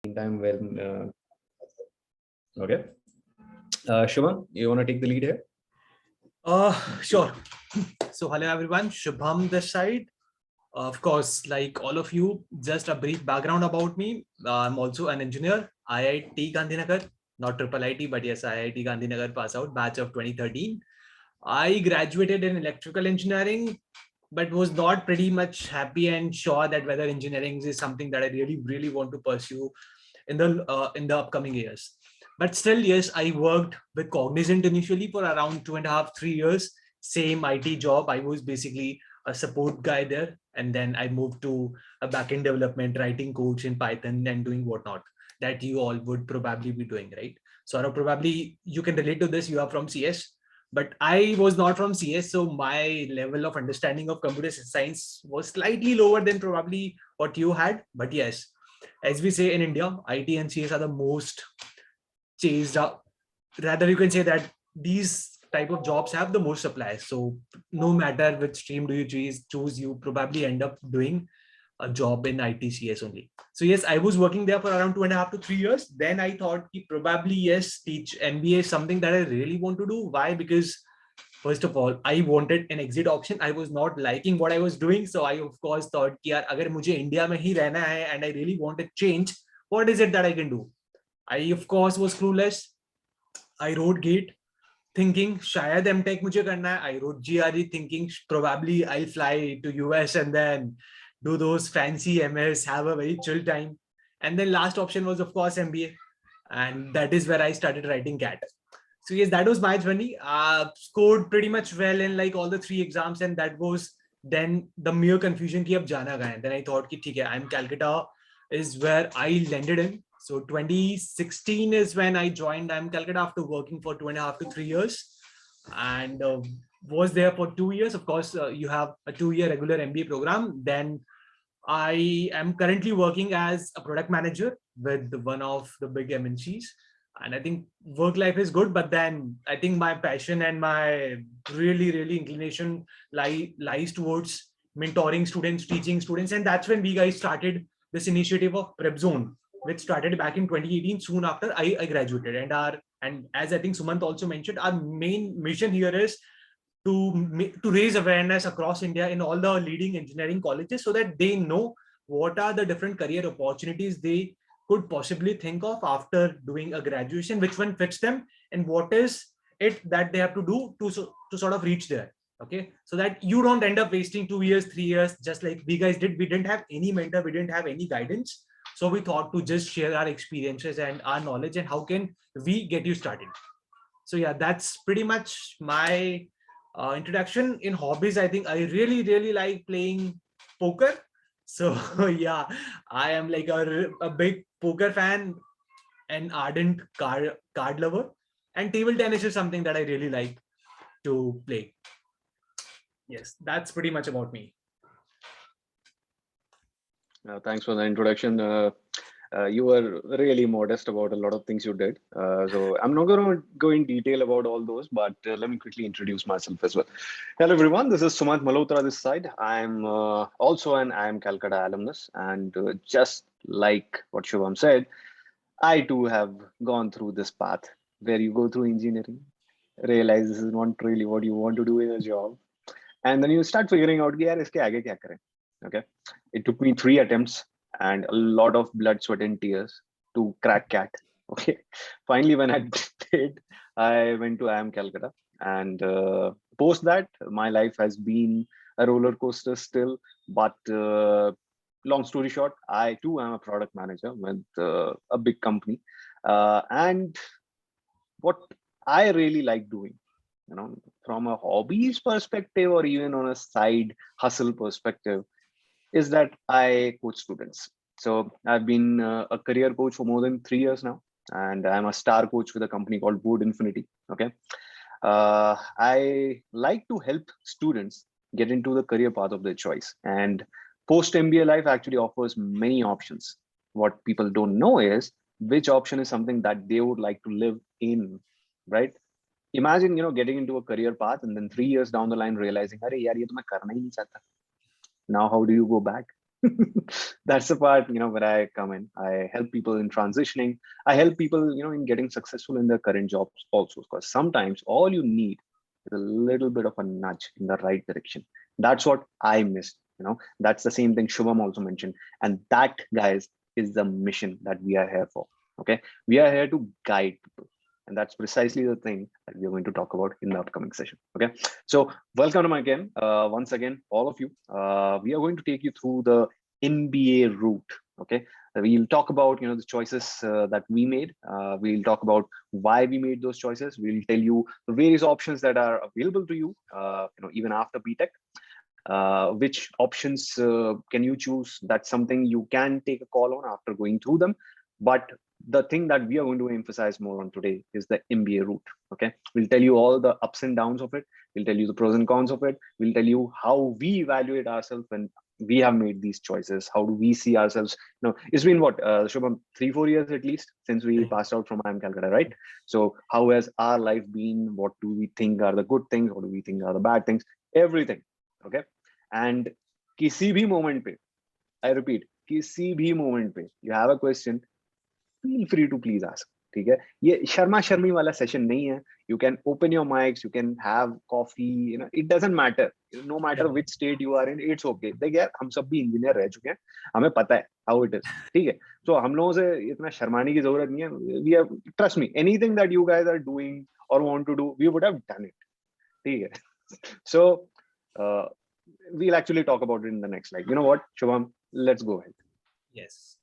Time when okay, Shubham, you want to take the lead here? Sure. So, hello everyone, Shubham this side. Of course, like all of you, just a brief background about me. I'm also an engineer, IIT Gandhinagar, not triple IT, but yes, IIT Gandhinagar pass out, batch of 2013. I graduated in electrical engineering, but was not pretty much happy and sure that whether engineering is something that I really want to pursue in the upcoming years. But still, yes, I worked with Cognizant initially for around 2.5, 3 years. Same IT job. I was basically a support guy there, and then I moved to a backend development, writing codes in Python and doing whatnot that you all would probably be doing, right? So probably you can relate to this. You are from CS, but I was not from CS, so my level of understanding of computer science was slightly lower than probably what you had. But yes, as we say in India, IT and CS are the most chased up. Rather, you can say that these type of jobs have the most supply. So no matter which stream do you choose, you probably end up doing a job in ITCS only. So yes, I was working there for around 2.5 to 3 years. Then I thought probably yes, teach MBA is something that I really want to do. Why? Because first of all, I wanted an exit option. I was not liking what I was doing. So I of course thought कि यार अगर मुझे India में ही रहना है and I really want a change, what is it that I can do? I of course was clueless. I wrote GATE thinking शायद MTech मुझे करना है. I wrote GRE thinking probably I'll fly to US and then do those fancy MS, have a very chill time. And then last option was of course MBA. And that is where I started writing CAT. So yes, that was my journey. Scored pretty much well in like all the three exams, and that was then the mere confusion ki ab jana kahan hai. Then I thought ki theek hai, I'm Calcutta is where I landed in. So 2016 is when I joined IIM Calcutta after working for 2.5 to 3 years, and was there for 2 years. Of course, you have a 2-year regular MBA program. Then I am currently working as a product manager with one of the big MNCs. And I think work life is good, but then I think my passion and my really inclination lies towards mentoring students, teaching students. And that's when we guys started this initiative of Prep Zone, which started back in 2018, soon after I graduated. And as I think Sumant also mentioned, our main mission here is to raise awareness across India in all the leading engineering colleges so that they know what are the different career opportunities they could possibly think of after doing a graduation, which one fits them, and what is it that they have to do to sort of reach there. Okay, so that you don't end up wasting 2 years, 3 years, just like we guys did. We didn't have any mentor, we didn't have any guidance. So we thought to just share our experiences and our knowledge and how can we get you started. So yeah, that's pretty much my introduction. In hobbies, I think I really like playing poker. So yeah, I am like a big poker fan, an ardent card lover, and table tennis is something that I really like to play. Yes, that's pretty much about me. Thanks for the introduction. You were really modest about a lot of things you did. So I'm not going to go in detail about all those, but let me quickly introduce myself as well. Hello, everyone. This is Sumant Malhotra this side. I'm also an IIM Calcutta alumnus. And just like what Shubham said, I too have gone through this path where you go through engineering, realize this is not really what you want to do in a job. And then you start figuring out, yaar, iske aage kya kare? Okay. It took me 3 attempts and a lot of blood, sweat, and tears to crack CAT. Okay. Finally, when I did, I went to IIM Calcutta. And post that, my life has been a roller coaster still. But long story short, I too am a product manager with a big company. And what I really like doing, from a hobbies perspective or even on a side hustle perspective, is that I coach students. So I've been a career coach for more than 3 years now, and I'm a star coach with a company called Board Infinity. Okay. I like to help students get into the career path of their choice. And post MBA life actually offers many options. What people don't know is which option is something that they would like to live in, right? Imagine, getting into a career path and then 3 years down the line realizing, "Arey yaar, ye to main karna hi nahi chahta." Now, how do you go back? That's the part, where I come in. I help people in transitioning. I help people, in getting successful in their current jobs also. Because sometimes all you need is a little bit of a nudge in the right direction. That's what I missed. That's the same thing Shubham also mentioned. And that, guys, is the mission that we are here for. Okay. We are here to guide people. And that's precisely the thing that we are going to talk about in the upcoming session. Okay. So welcome to my game. Once again, all of you. We are going to take you through the MBA route. Okay. We'll talk about the choices that we made. We'll talk about why we made those choices. We'll tell you the various options that are available to you, even after BTech. Which options can you choose? That's something you can take a call on after going through them. But the thing that we are going to emphasize more on today is the MBA route. Okay, we'll tell you all the ups and downs of it. We'll tell you the pros and cons of it. We'll tell you how we evaluate ourselves when we have made these choices. How do we see ourselves? It's been what, Shubham, 3-4 years at least since we passed out from IIM Calcutta, right? So how has our life been? What do we think are the good things? What do we think are the bad things? Everything. Okay. And किसी भी moment पे, I repeat, किसी भी moment पे you have a question, feel free to please ask. ठीक है, ये शर्मा शर्मी वाला session नहीं है. You can open your mics, you can have coffee, it doesn't matter. No matter which state you are in, it's okay. देख यार, हम सब भी engineer रह चुके हैं, हमें पता है how it is. ठीक है, so हम लोगों से इतना शर्माने की जरूरत नहीं है. We have, trust me, anything that you guys are doing or want to do, we would have done it. ठीक है, so we'll actually talk about it in the next slide. You know what, Shubham, let's go ahead. Yes.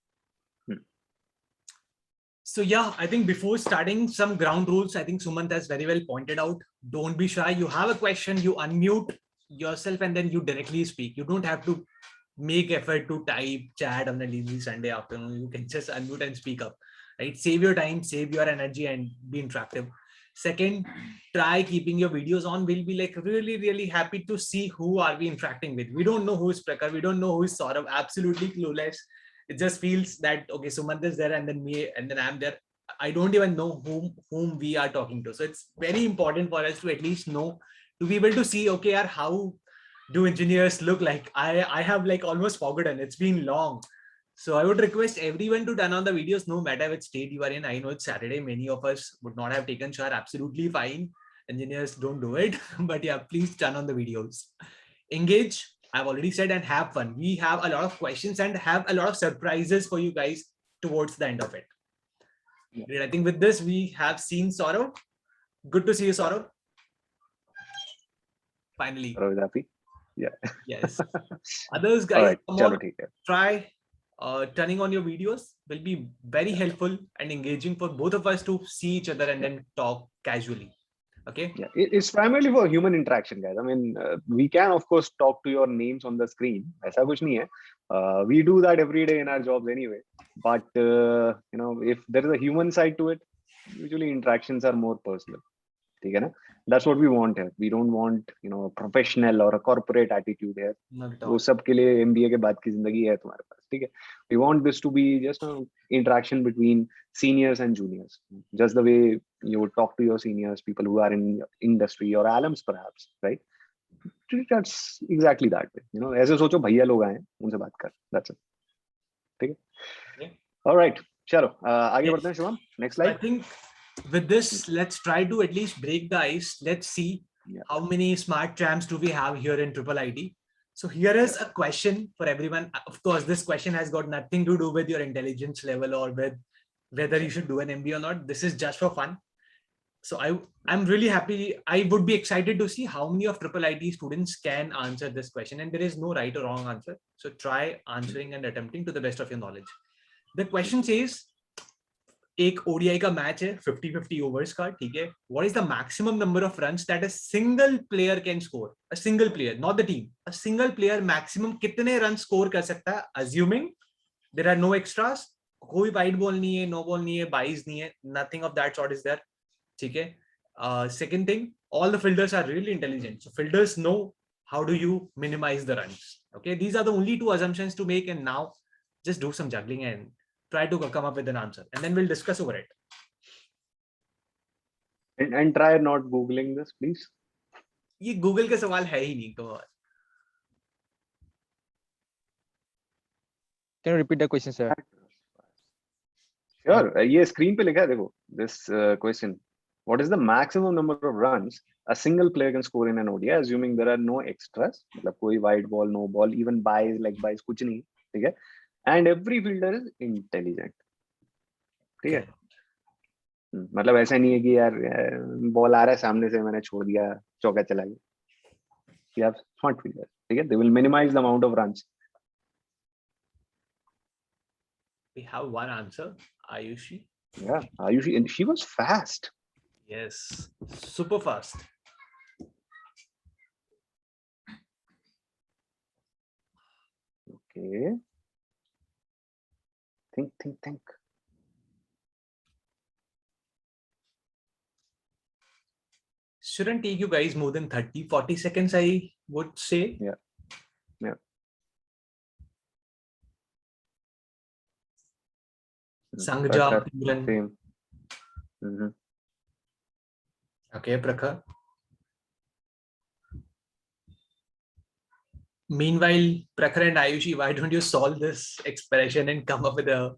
So yeah, I think before starting some ground rules, I think Sumant has very well pointed out. Don't be shy. You have a question, you unmute yourself and then you directly speak. You don't have to make effort to type chat on a lazy Sunday afternoon. You can just unmute and speak up, right? Save your time, save your energy and be interactive. Second, try keeping your videos on. We'll be like really, really happy to see who are we interacting with. We don't know who is Prakar. We don't know who is Saurav. Absolutely clueless. It just feels that, okay, Sumant is there and then me and then I'm there. I don't even know whom we are talking to. So it's very important for us to at least know, to be able to see, okay, how do engineers look like? I have like almost forgotten. It's been long. So I would request everyone to turn on the videos, no matter which state you are in. I know it's Saturday. Many of us would not have taken shower. Absolutely fine. Engineers don't do it. But yeah, please turn on the videos. Engage. I've already said, and have fun. We have a lot of questions and have a lot of surprises for you guys towards the end of it. Yeah. I think with this, we have seen Saurav. Good to see you, Saurav. Finally. Saurav is happy. Yeah. Yes. Others, guys, right. Try turning on your videos. Will be very helpful and engaging for both of us to see each other and then talk casually. Okay. Yeah, it's primarily for human interaction, guys. I mean, we can of course talk to your names on the screen. ऐसा कुछ नहीं है. We do that every day in our jobs anyway. But if there is a human side to it, usually interactions are more personal. ठीक है ना? That's what we want here. We don't want a professional or a corporate attitude here. वो सब के लिए MBA के बाद की जिंदगी है तुम्हारे पास. ठीक है? We want this to be just an interaction between seniors and juniors. Just the way you would talk to your seniors, people who are in industry or alums perhaps, right? That's exactly that way. ऐसे सोचो भैया लोग आए उनसे बात कर. That's it. ठीक है? All right. चलो आगे बढ़ते हैं Shubham. Next slide. I think with this, let's try to at least break the ice. Let's see how many smart tramps do we have here in Triple IT. So here is a question for everyone. Of course, this question has got nothing to do with your intelligence level or with whether you should do an MBA or not. This is just for fun. So I'm really happy. I would be excited to see how many of Triple IT students can answer this question. And there is no right or wrong answer. So try answering and attempting to the best of your knowledge. The question says, एक ODI का match है 50-50 overs का, ठीक है. What is the maximum number of runs that a single player can score? A single player, not the team. A single player maximum कितने run score कर सकता है? Assuming there are no extras, कोई wide ball नहीं है, no ball नहीं है, buys नहीं है, nothing of that sort is there. ठीक है. Second thing, all the fielders are really intelligent. So fielders know how do you minimize the runs. Okay, these are the only two assumptions to make, and now just do some juggling and try to come up with an answer, and then we'll discuss over it. And try not googling this, please. ये Google का सवाल है ही नहीं तो. Can you repeat the question, sir? Sure. ये screen पे लिखा है देखो. This question. What is the maximum number of runs a single player can score in an ODI, assuming there are no extras, मतलब कोई white ball, no ball, even buys, leg buys, कुछ नहीं, ठीक है? And every fielder is intelligent. ठीक है? मतलब ऐसा नहीं है कि यार बॉल आ रहा है सामने से मैंने छोड़ दिया चौका चला गया. You have smart fielders. ठीक है? They will minimize the amount of runs. We have one answer, Ayushi. Yeah, Ayushi, and she was fast. Yes, super fast. Okay. Think. Shouldn't take you guys more than 30-40 seconds, I would say. Yeah. Sangja, Prakhar, Puran. same. Mhm. Okay, Prakhar. Meanwhile, Prakhar and Ayushi, why don't you solve this expression and come up with a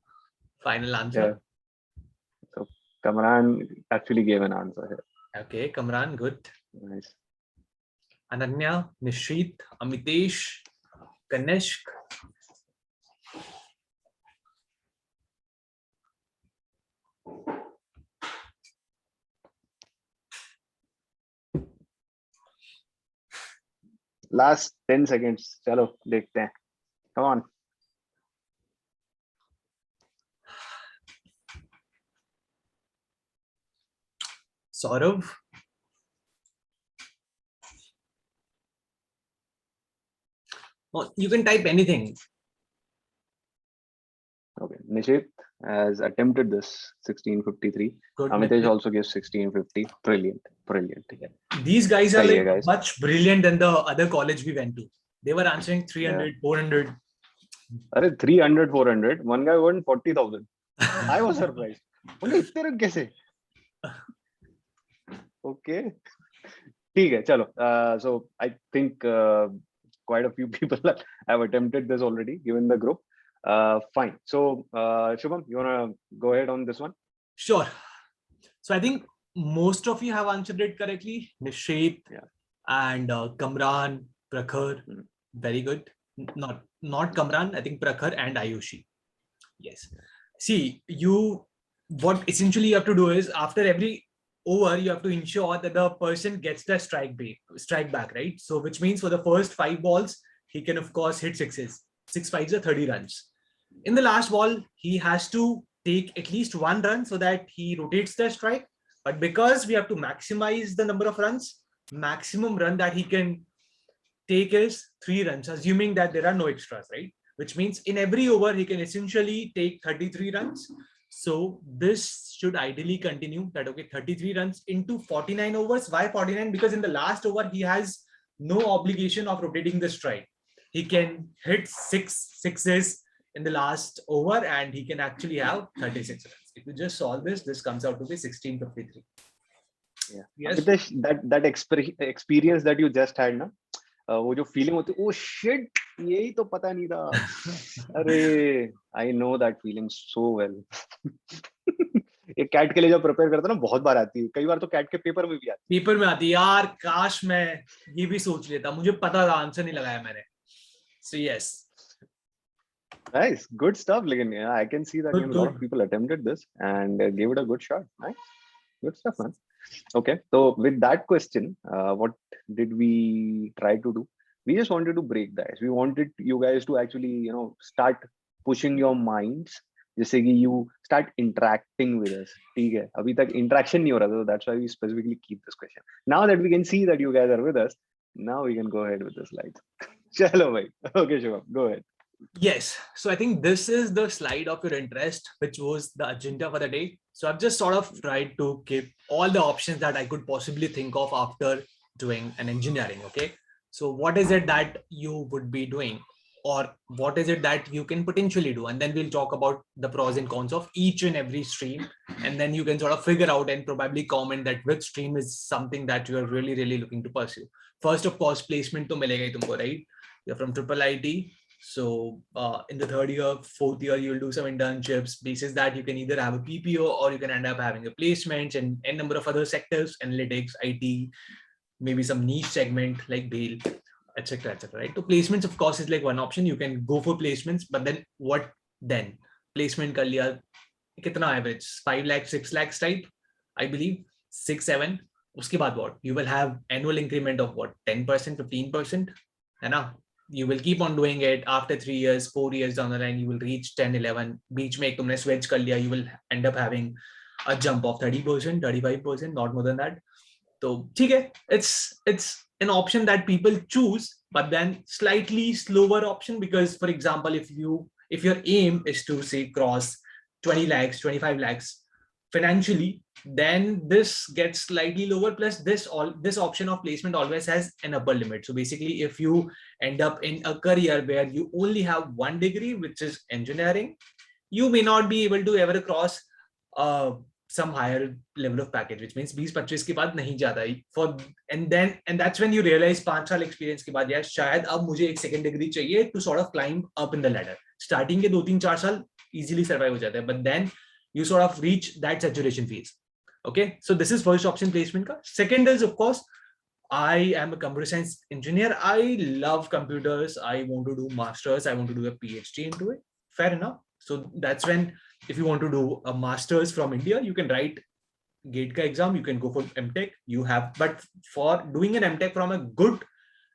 final answer? Yeah. So Kamran actually gave an answer here. Okay, Kamran, good. Nice. Ananya, Nishrit, Amitesh, Kanishk. Last 10 seconds. चलो देखते हैं. Come on. Saurav. Oh, you can type anything. Okay. Nishit has attempted this 1653. Good. Amitesh also gives 1650. Brilliant. These guys are Sahi hai, like guys. much brilliant than the other college we went to. They were answering 300, 400. Arey 300, 400. One guy won 40,000. I was surprised. बोले इतने run कैसे? Okay. ठीक है चलो. So I think quite a few people have attempted this already given the group. Fine. So Shubham, you wanna go ahead on this one? Sure. So I think most of you have answered it correctly. Nishit and Kamran, Prakhar. Very good. Not Kamran. I think Prakhar and Ayushi. Yes. See, what essentially you have to do is after every over, you have to ensure that the person gets the strike back, right? So which means for the first 5 balls, he can of course hit sixes. 6 5s are 30 runs. In the last ball, he has to take at least 1 run so that he rotates the strike. But because we have to maximize the number of runs, maximum run that he can take is 3 runs, assuming that there are no extras, right? Which means in every over, he can essentially take 33 runs. So this should ideally continue that, okay, 33 runs into 49 overs. Why 49? Because in the last over, he has no obligation of rotating the strike. He can hit 6 sixes in the last over and he can actually have 36 runs. If you just solve this, this comes out to be 1653. Yeah. Yes. Amitesh, that experience that you just had, ना, वो जो feeling होती है, oh shit, यही तो पता नहीं था. अरे, I know that feeling so well. ये कैट के लिए जब प्रिपेयर करता ना बहुत बार आती है. कई बार तो कैट के पेपर में भी आती है. पेपर में आती है यार, काश मैं ये भी सोच लेता. मुझे पता था, आंसर नहीं लगाया मैंने. So yes. Nice, good stuff. लेकिन yeah, I can see that a lot of people attempted this and gave it a good shot. Nice, good stuff, man. Okay, so with that question, what did we try to do? We just wanted to break the ice. We wanted you guys to actually, start pushing your minds. जैसे कि you start interacting with us. ठीक है, अभी तक interaction नहीं हो रहा था, so that's why we specifically keep this question. Now that we can see that you guys are with us, now we can go ahead with the slides. चलो भाई, okay, Shubham, go ahead. Yes, so I think this is the slide of your interest, which was the agenda for the day. So I've just sort of tried to keep all the options that I could possibly think of after doing an engineering. Okay, so what is it that you would be doing, or what is it that you can potentially do, and then we'll talk about the pros and cons of each and every stream, and then you can sort of figure out and probably comment that which stream is something that you are really looking to pursue. First, of course, placement to milega hi tumko, right? You're from Triple IT. So in the third year, fourth year, you will do some internships. Basis that you can either have a PPO or you can end up having a placement in a number of other sectors, analytics, IT, maybe some niche segment like bail, etc., etc. Right? So placements, of course, is like one option. You can go for placements, but then what then? Placement kar liya, kitna average? 5 lakhs, 6 lakhs type, I believe, 6, 7. Uske baad what? You will have annual increment of what? 10%, 15%. है ना? You will keep on doing it. After 3 years, 4 years down the line, you will reach 10, 11. बीच में एक तुमने switch कर लिया, you will end up having a jump of 30%, 35%, not more than that. So ठीक है, it's an option that people choose, but then slightly slower option, because for example, if your aim is to say cross 20 lakhs, 25 lakhs financially, then this gets slightly lower. Plus this option of placement always has an upper limit. So basically, if you end up in a career where you only have one degree, which is engineering, you may not be able to ever cross some higher level of package, which means 20-25 के बाद नहीं जाता है for and that's when you realize 5 साल experience के बाद यार शायद अब मुझे एक second degree चाहिए to sort of climb up in the ladder. Starting के 2-3-4 साल easily survive हो जाते हैं, but then you sort of reach that saturation phase. Okay, so this is first option, placement ka. Second is, of course, I am a computer science engineer. I love computers. I want to do masters. I want to do a PhD into it. Fair enough. So that's when, if you want to do a master's from India, you can write GATE ka exam. You can go for MTech. But for doing an MTech from a good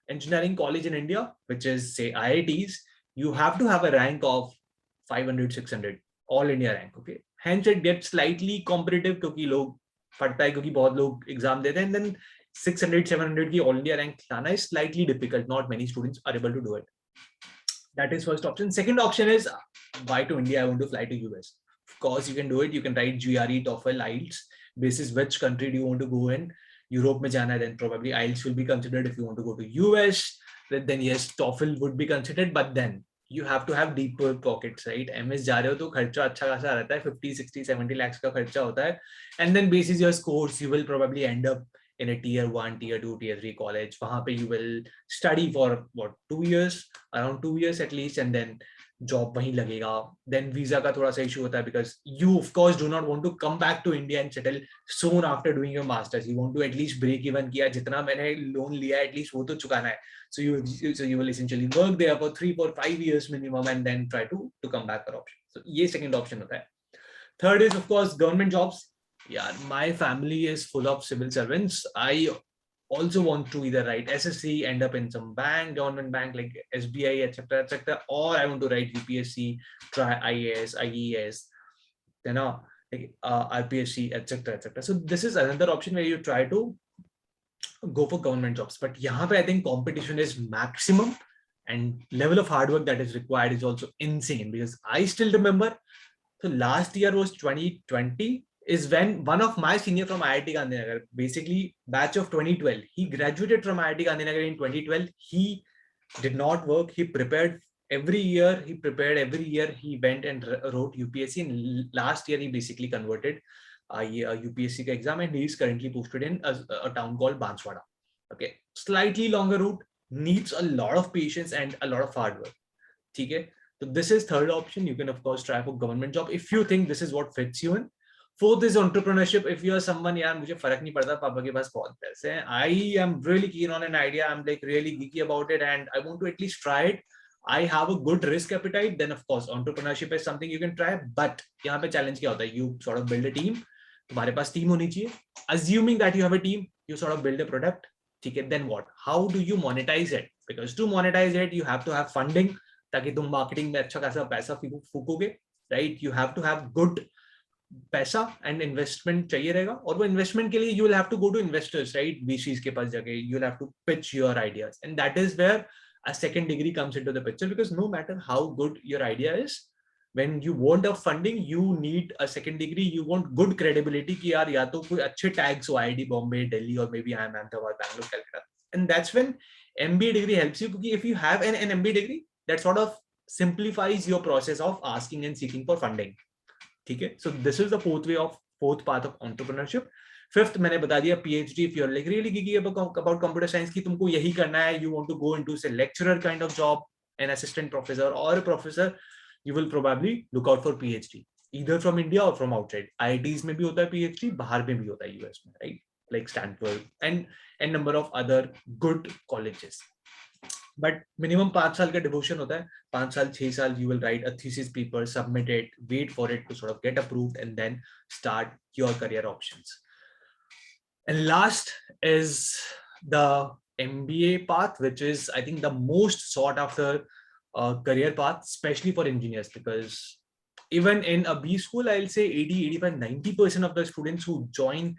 engineering college in India, which is say IITs, you have to have a rank of 500, 600, all India rank. Okay, hence it gets slightly competitive क्योंकि लोग पढ़ता है, क्योंकि बहुत लोग exam देते हैं, and then 600, 700 की all India rank लाना is slightly difficult. Not many students are able to do it. That is first option. Second option is, why to India? I want to fly to US. Of course, you can do it. You can write GRE, TOEFL, IELTS. Basis which country do you want to go in? Europe में जाना है, then probably IELTS will be considered. If you want to go to US, then yes, TOEFL would be considered. But then you have to have deeper pockets, right? MS जा रहे हो तो खर्चा अच्छा खासा रहता है, 50, 60, 70 lakhs का खर्चा होता है. And then basis your scores, you will probably end up in a tier 1, tier 2, tier 3 college. वहाँ पे you will study for what, 2 years, around 2 years at least, and then job वहीं लगेगा. Then visa का थोड़ा सा issue होता है, because you of course do not want to come back to India and settle soon after doing your masters. You want to at least break even किया, जितना मैंने loan लिया है at least वो तो चुकाना है. So you will essentially work there for 3, 4, 5 years minimum, and then try to come back for option. So ये second option होता है. Third is, of course, government jobs. Yeah, my family is full of civil servants. I also want to either write SSC, end up in some bank, government bank like SBI, etc., etc., or I want to write UPSC, try IAS, IES, you know, like RPSC, etc., etc. So this is another option where you try to go for government jobs. But यहाँ पे I think competition is maximum, and level of hard work that is required is also insane. Because I still remember, so last year was 2020. Is when one of my senior from IIT Gandhinagar, basically batch of 2012, he graduated from IIT Gandhinagar in 2012. He did not work. He prepared every year. He went and wrote UPSC. And last year, he basically converted UPSC exam, and he is currently posted in a town called Banswara. Okay, slightly longer route, needs a lot of patience and a lot of hard work. Okay, so this is third option. You can of course try for government job if you think this is what fits you in. Fourth is entrepreneurship. If you are someone, यार मुझे फर्क नहीं पड़ता पापा के पास बहुत पैसे हैं, I am really keen on an idea, I'm like really geeky about it, and I want to at least try it. I have a good risk appetite, then of course entrepreneurship is something you can try. But यहाँ पे challenge क्या होता है? You sort of build a team. तुम्हारे पास team होनी चाहिए. Assuming that you have a team, you sort of build a product. ठीक है? Then what? How do you monetize it? Because to monetize it, you have to have funding, ताकि तुम marketing में अच्छा खासा पैसा फूकोगे, right? You have to have good पैसा एंड इन्वेस्टमेंट चाहिए रहेगा, और वो इन्वेस्टमेंट के लिए you will have to go to investors, right? VCs के पास जाके you will have to pitch your ideas, and that is where a second degree comes into the picture. Because no matter how good your idea is, when you want a funding, you need a second degree. You want good credibility कि यार या तो कोई अच्छे tags हो, IIT Bombay, Delhi, or maybe IIM Ahmedabad, Bangalore, Calcutta, and that's when MBA degree helps you. Because if you have an MBA degree, that sort of simplifies your process of asking and seeking for funding. ठीक है? So this is the fourth path of entrepreneurship. Fifth मैंने बता दिया PhD. If you're like really geeky about computer science कि तुमको यही करना है, you want to go into say lecturer kind of job, an assistant professor or a professor, you will probably look out for PhD, either from India or from outside. IITs में भी होता है PhD, बाहर में भी होता है US में, right? Like Stanford and number of other good colleges. But minimum 5 साल का devotion होता है, 5 साल 6 साल you will write a thesis paper, submit it, wait for it to sort of get approved, and then start your career options. And last is the MBA path, which is I think the most sought after career path, especially for engineers, because even in a B school, I'll say 80, 85, 90% of the students who join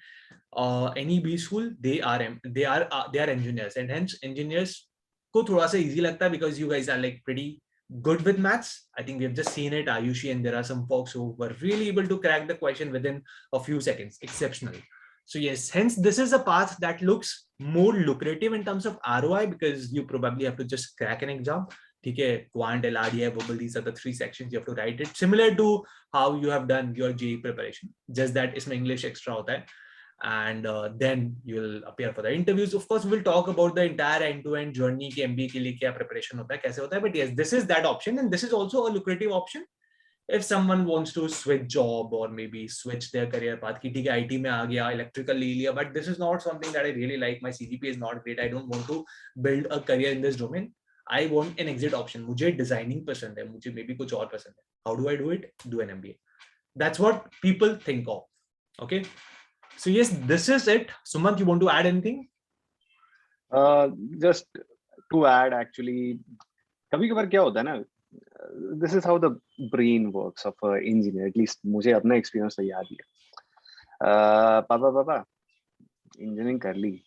any B school, they are engineers, and hence engineers को थोड़ा सा easy लगता है because you guys are like pretty good with maths. I think we've just seen it, Ayushi, and there are some folks who were really able to crack the question within a few seconds. Exceptional. So yes, hence this is a path that looks more lucrative in terms of ROI because you probably have to just crack an exam. ठीक है, quant, LRDI, verbal, these are the 3 sections you have to write it. Similar to how you have done your JEE preparation, just that इसमें English extra होता है. And then you'll appear for the interviews. Of course, we'll talk about the entire end-to-end journey कि MBA के लिए क्या preparation होता है, कैसे होता है. But yes, this is that option, and this is also a lucrative option if someone wants to switch job or maybe switch their career path. कि ठीक है, IT में आ गया, electrical ले लिया, but this is not something that I really like. My CGPA is not great. I don't want to build a career in this domain. I want an exit option. मुझे designing पसंद है, मुझे maybe कुछ और पसंद है. How do I do it? Do an MBA. That's what people think of. Okay. So yes, this is it. Sumant, you want to add anything? Just to add, actually, कभी कभार क्या होता है ना, this is how the brain works of an engineer. At least मुझे अपना experience तो याद ही है. पापा इंजीनियरिंग कर ली,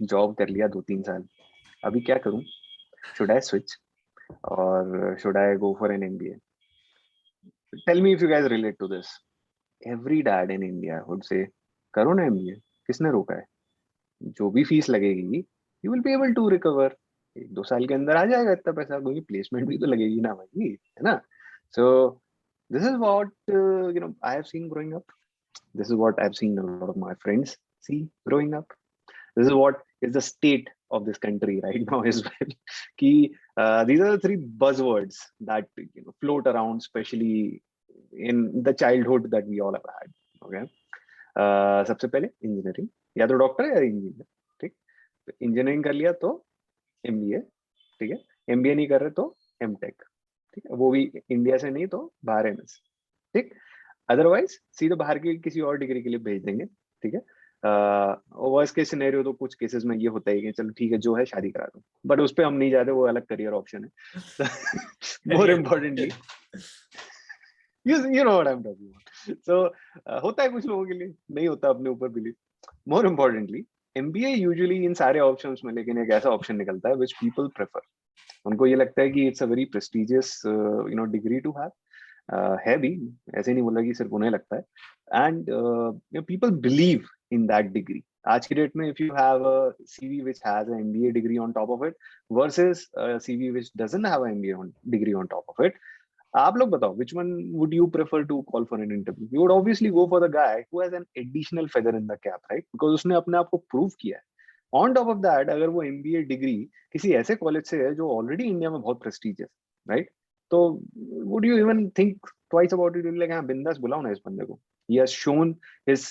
जॉब कर लिया 2-3 साल, अभी क्या करूं? Should I switch or should I go for an MBA? Tell me if you guys relate to this. Every dad in India would say, करो ना MBA, किसने रोका है? जो भी फीस लगेगी, you will be able to recover. 1-2 साल के अंदर आ जाएगा इतना पैसा, क्योंकि प्लेसमेंट भी तो लगेगी ना भाई, है ना? So this is what I have seen growing up. This is what I've seen a lot of my friends see growing up. This is what is the state of this country right now as well. These are the 3 buzzwords that float around, especially in the childhood that we all have had. Okay. सबसे पहले engineering, या तो doctor या engineer. ठीक, engineering कर लिया तो MBA. ठीक है, MBA नहीं कर रहे तो MTech. ठीक है, वो भी इंडिया से नहीं तो बाहर MS. ठीक, अदरवाइज सीधे बाहर की किसी और डिग्री के लिए भेज देंगे. ठीक है, वर्स्ट केस सिनेरियो तो कुछ केसेस में ये होता है कि चलो ठीक है जो है शादी करा दो, बट उस पर हम नहीं जाते, वो अलग करियर ऑप्शन है. More importantly, you know what I'm talking about. So होता है कुछ लोगों के लिए, नहीं होता अपने ऊपर believe. More importantly, MBA usually इन सारे ऑप्शंस में लेकिन एक ऐसा ऑप्शन निकलता है which people prefer. उनको ये लगता है कि it's a very prestigious degree to have. है भी, ऐसे नहीं बोला कि सिर्फ उन्हें लगता है. And people believe in that degree. आज की डेट में if you have a CV which has an MBA degree on top of it versus a CV which doesn't have an MBA degree on top of it, आप लोग बताओ, which one would you prefer to call for an interview? You would obviously go for the guy who has an additional feather in the cap, right? Because उसने अपने आप को prove किया है. On top of that, अगर वो MBA degree किसी ऐसे कॉलेज से है जो already इंडिया में बहुत prestigious, right? तो would you even think twice about it? Like हाँ, बिंदास बुलाओ ना इस बंदे को. He has shown his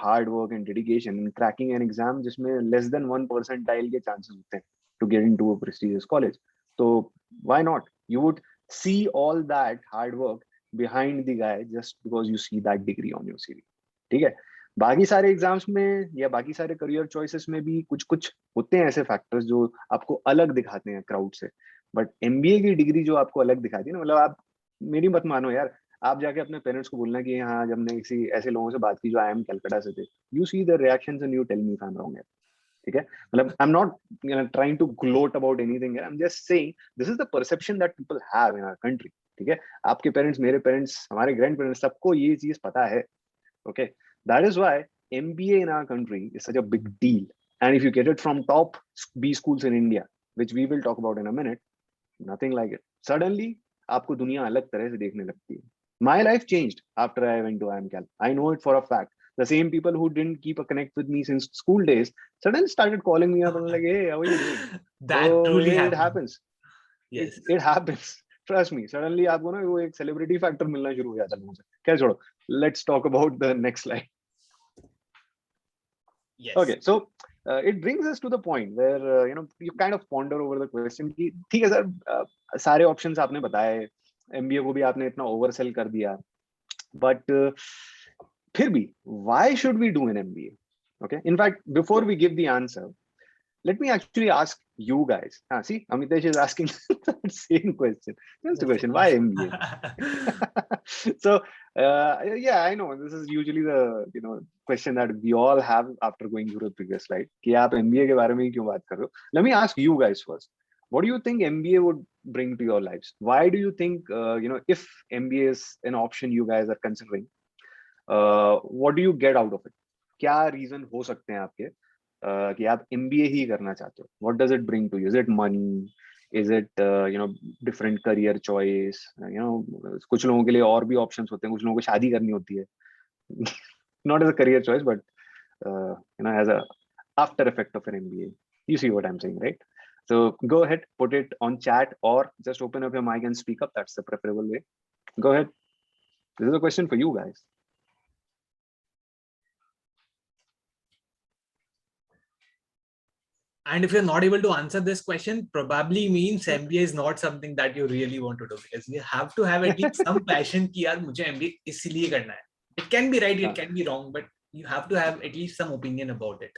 hard work and dedication in cracking an exam जिसमें less than 1 percentile के chances होते हैं to get into a prestigious college. So why not? You would see all that hard work behind the guy just because you see that degree on your CV. ठीक है, बाकी सारे exams में या बाकी सारे करियर चॉइसेस में भी कुछ कुछ होते हैं ऐसे फैक्टर्स जो आपको अलग दिखाते हैं क्राउड से, बट MBA की डिग्री जो आपको अलग दिखाती है ना, मतलब आप मेरी मत मानो यार, आप जाके अपने पेरेंट्स को बोलना कि हाँ जब हमने किसी ऐसे लोगों से बात की जो IIM कलकत्ता से थे, you see the reactions and you tell me if I am wrong. ठीक है, मतलब I am not trying to gloat about anything, I am just saying this is the perception that people have in our country. ठीक है, आपके parents, मेरे parents, हमारे grand parents, सबको ये चीज पता है. Okay, that is why MBA in our country is such a big deal. And if you get it from top B schools in India, which we will talk about in a minute, nothing like it. Suddenly, आपको दुनिया अलग तरह से देखने लगती है. My life changed after I went to IIM Cal. I know it for a fact. The same people who didn't keep a connect with me since school days suddenly started calling me up and like, hey, how are you doing? That so truly it happens. Yes. it happens. Trust me. Suddenly आपको ना वो एक celebrity factor मिलना शुरू हो जाता है लोगों से. क्या छोड़ो. Let's talk about the next slide. Yes. Okay, so it brings us to the point where you kind of ponder over the question कि ठीक है सर, सारे options आपने बताए, MBA को भी आपने इतना oversell कर दिया, but फिर भी why should we do an MBA? Okay, in fact, before we give the answer, let me actually ask you guys. See, Amitesh is asking the same question. That's the question. Why MBA? So, yeah, I know this is usually the question that we all have after going through the previous slide. कि आप MBA के बारे में क्यों बात कर रहे हो? Let me ask you guys first. What do you think MBA would bring to your lives? Why do you think if MBA is an option you guys are considering, what do you get out of it? क्या reason हो सकते हैं आपके कि आप MBA ही करना चाहते हो? What does it bring to you? Is it money? Is it different career choice? कुछ लोगों के लिए और भी options होते हैं, कुछ लोगों को शादी करनी होती है. Not as a career choice, but as a after effect of an MBA. You see what I'm saying, right? So go ahead, put it on chat or just open up your mic and speak up. That's the preferable way. Go ahead. This is a question for you guys. And if you're not able to answer this question, probably means MBA is not something that you really want to do, because you have to have at least some passion कि यार मुझे MBA इसलिए करना है. It can be right, it can be wrong, but you have to have at least some opinion about it.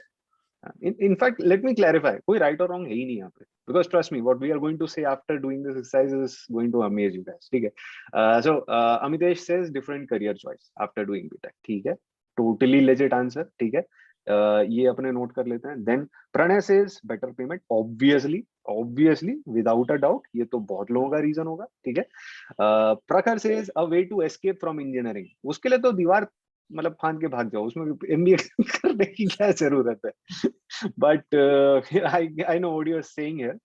In fact, let me clarify. कोई right or wrong है ही नहीं यहाँ पे. Because trust me, what we are going to say after doing this exercise is going to amaze you guys. ठीक है. So Amitesh says different career choice after doing BTech. ठीक है. Totally legit answer. ठीक है. ये अपने note कर लेते हैं. Then Pranay says better payment. Obviously, without a doubt. ये तो बहुत लोगों का reason होगा. ठीक है. Prakhar says a way to escape from engineering. उसके लिए तो दीवार मतलब फांद के भाग जाओ, उसमें MBA करने की क्या जरूरत है? But I know what you are saying here.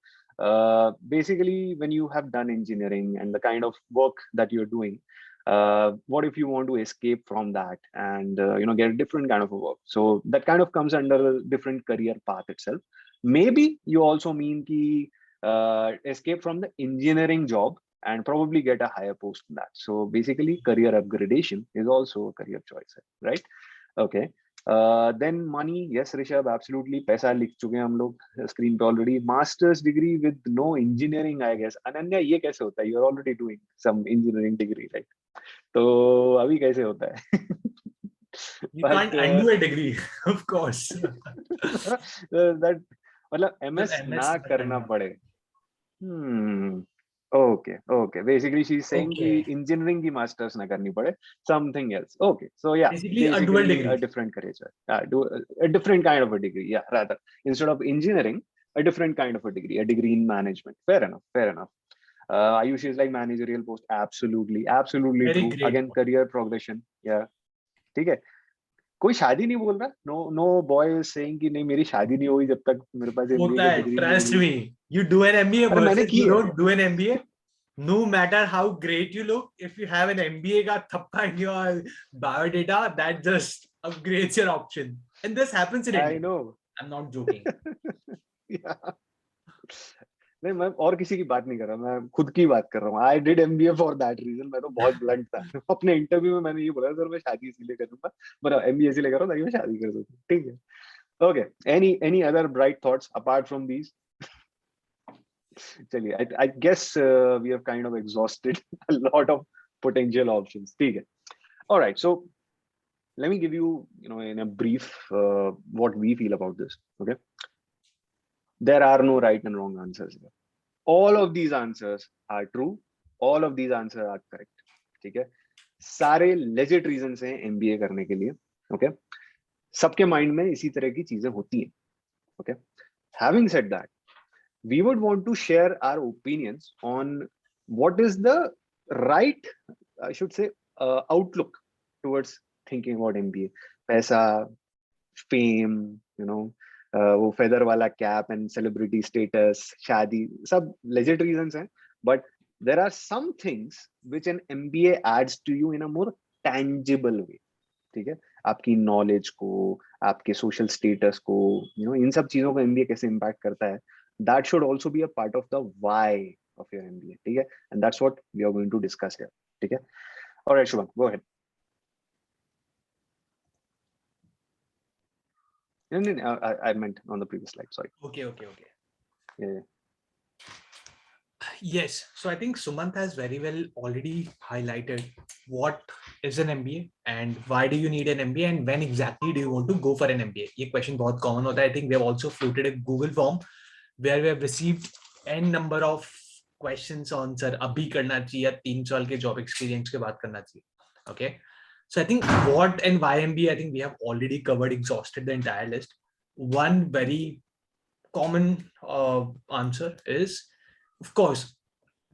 Basically, when you have done engineering and the kind of work that you're doing, what if you want to escape from that and get a different kind of a work? So that kind of comes under a different career path itself. Maybe you also mean ki escape from the engineering job and probably get a higher post in that. So basically, career upgradation is also a career choice, right? Okay. Then money, yes, Rishabh, absolutely. पैसा लिख चुके हैं हम लोग screen पे already. Master's degree with no engineering, I guess. Ananya, ये कैसे होता है? You're already doing some engineering degree, right? तो अभी कैसे होता है? You can't undo a degree, of course. that मतलब MS ना करना पड़े. Okay. Basically, she's saying कि engineering की masters ना करनी पड़े, something else. Okay, so yeah, basically a dual degree, a different career, a different kind of a degree. Yeah, rather instead of engineering, a different kind of a degree in management. Fair enough. Ayush is like managerial post. Absolutely very true. great. Again, career progression. Yeah, ठीक है. कोई शादी नहीं बोल रहा. No boy is saying कि नहीं मेरी शादी नहीं हुई जब तक मेरे पास होता है. Trust me, you do an MBA versus you don't do an MBA. No matter how great you look, if you have an MBA का थप्पा in your biodata, that just upgrades your option. And this happens in India. I know. I'm not joking. Yeah. नहीं मैं और किसी की बात नहीं कर रहा, मैं खुद की बात कर रहा हूँ. I did MBA for that reason. मैं तो बहुत blunt था. अपने इंटरव्यू में मैंने ये बोला सर मैं शादी इसीलिए करूंगा, मतलब MBA इसीलिए कर रहा हूँ ताकि मैं शादी कर सकूं. ठीक है. Okay. Any other bright thoughts apart from these? चलिए, I guess we have kind of exhausted a lot of potential options. ठीक है. All right. So let me give you, in a brief, what we feel about this. Okay. There are no right and wrong answers here. All of these answers are true. All of these answers are correct. ठीक है. सारे legit reasons हैं MBA करने के लिए. Okay. सबके mind में इसी तरह की चीजें होती हैं. Okay. Having said that, we would want to share our opinions on what is the right, I should say, outlook towards thinking about MBA. पैसा, fame, वो feather वाला cap and celebrity status, शादी, सब legit reasons हैं. But there are some things which an MBA adds to you in a more tangible way. ठीक है. आपकी knowledge को, आपके social status को, इन सब चीजों को MBA कैसे impact करता है. That should also be a part of the why of your MBA. ठीक है? And that's what we are going to discuss here. ठीक है? All right, Shubham, go ahead. No, I meant on the previous slide. Sorry. Okay. Yeah. Yes. So I think Sumant has very well already highlighted what is an MBA and why do you need an MBA and when exactly do you want to go for an MBA. ये question बहुत common होता है. I think we have also floated a Google form where we have received n number of questions on sir अभी करना चाहिए या 3 साल के job experience के बाद करना चाहिए. Okay. So I think what and why MBA, I think we have already covered, exhausted the entire list. One very common answer is, of course,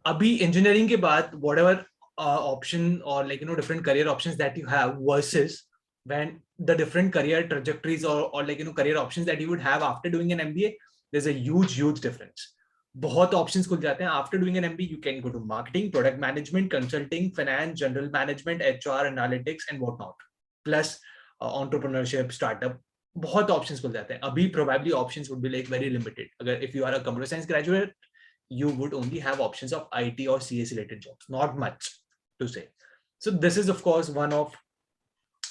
abhi engineering ke baad whatever option or different career options that you have versus when the different career trajectories or career options that you would have after doing an MBA, there's a huge difference. बहुत options खुल जाते हैं. After doing an MBA, you can go to marketing, product management, consulting, finance, general management, HR, analytics, and whatnot. Plus entrepreneurship, startup. बहुत options खुल जाते हैं. अभी probably options would be like very limited. अगर if you are a computer science graduate, you would only have options of IT or CS related jobs. Not much to say. So this is of course one of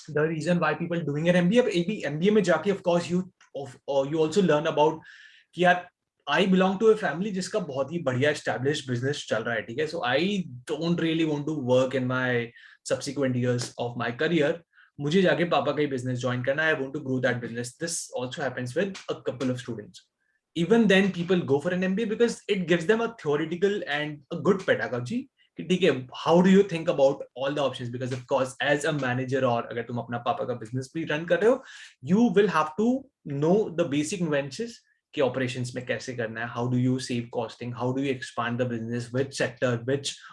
the reason why people doing an MBA. MBA में जाके of course you also learn about कि यार I belong to a family जिसका बहुत ही बढ़िया established business चल रहा है, ठीक है? So I don't really want to work in my subsequent years of my career. मुझे जाके पापा का ही business join करना है. I want to grow that business. This also happens with a couple of students. Even then, people go for an MBA because it gives them a theoretical and a good pedagogy. ठीक है, how do you think about all the options? Because of course, as a manager or अगर तुम अपना पापा का business भी run कर रहे हो, you will have to know the basic nuances कि operations में कैसे करना है, how do you save costing, how do you expand the business, which sector,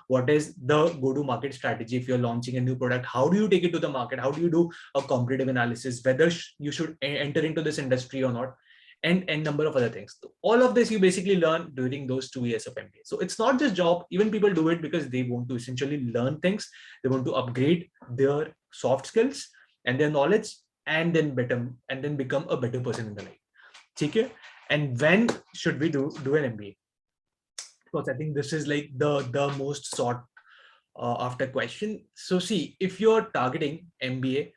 what is the go-to-market strategy if you're launching a new product, how do you take it to the market, how do you do a competitive analysis, whether you should enter into this industry or not, and number of other things. So all of this you basically learn during those 2 years of MBA. So it's not just job, even people do it because they want to essentially learn things, they want to upgrade their soft skills and their knowledge and then become a better person in the life. Okay? And when should we do an MBA? Because I think this is like the most sought after question. So see, if you're targeting MBA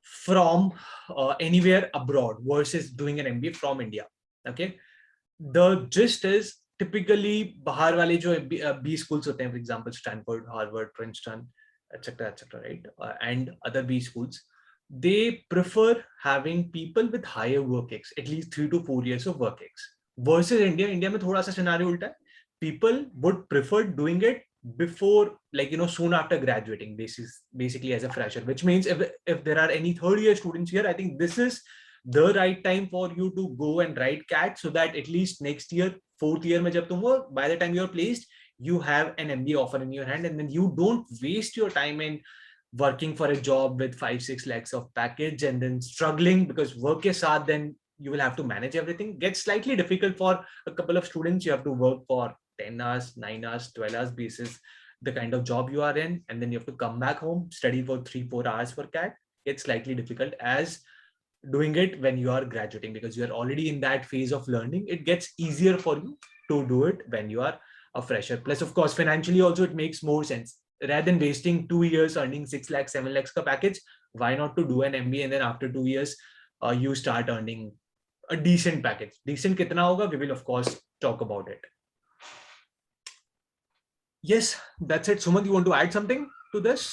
from anywhere abroad versus doing an MBA from India, okay, the gist is typically bahar wale jo B schools hote hain, for example Stanford, Harvard, Princeton, etc., right, and other B schools, they prefer having people with higher work ex, at least 3 to 4 years of work ex, versus India mein thoda sa scenario ulta hai. People would prefer doing it before, soon after graduating, basically as a fresher, which means if there are any third year students here, I think this is the right time for you to go and write CAT, so that at least next year, 4th year mein jab tum ho, by the time you're placed, you have an MBA offer in your hand, and then you don't waste your time in working for a job with 5-6 lakhs of package and then struggling because work ke saath then you will have to manage everything. Gets slightly difficult for a couple of students. You have to work for 10 hours, 9 hours, 12 hours basis, the kind of job you are in, and then you have to come back home, study for 3-4 hours for CAT. It's slightly difficult as doing it when you are graduating, because you are already in that phase of learning. It gets easier for you to do it when you are a fresher. Plus, of course, financially also it makes more sense. Rather than wasting 2 years earning 6 lakhs, 7 lakhs ka package, why not to do an MBA and then after 2 years, you start earning a decent package. Decent kitna hoga? We will of course talk about it. Yes, that's it. Sumant, you want to add something to this?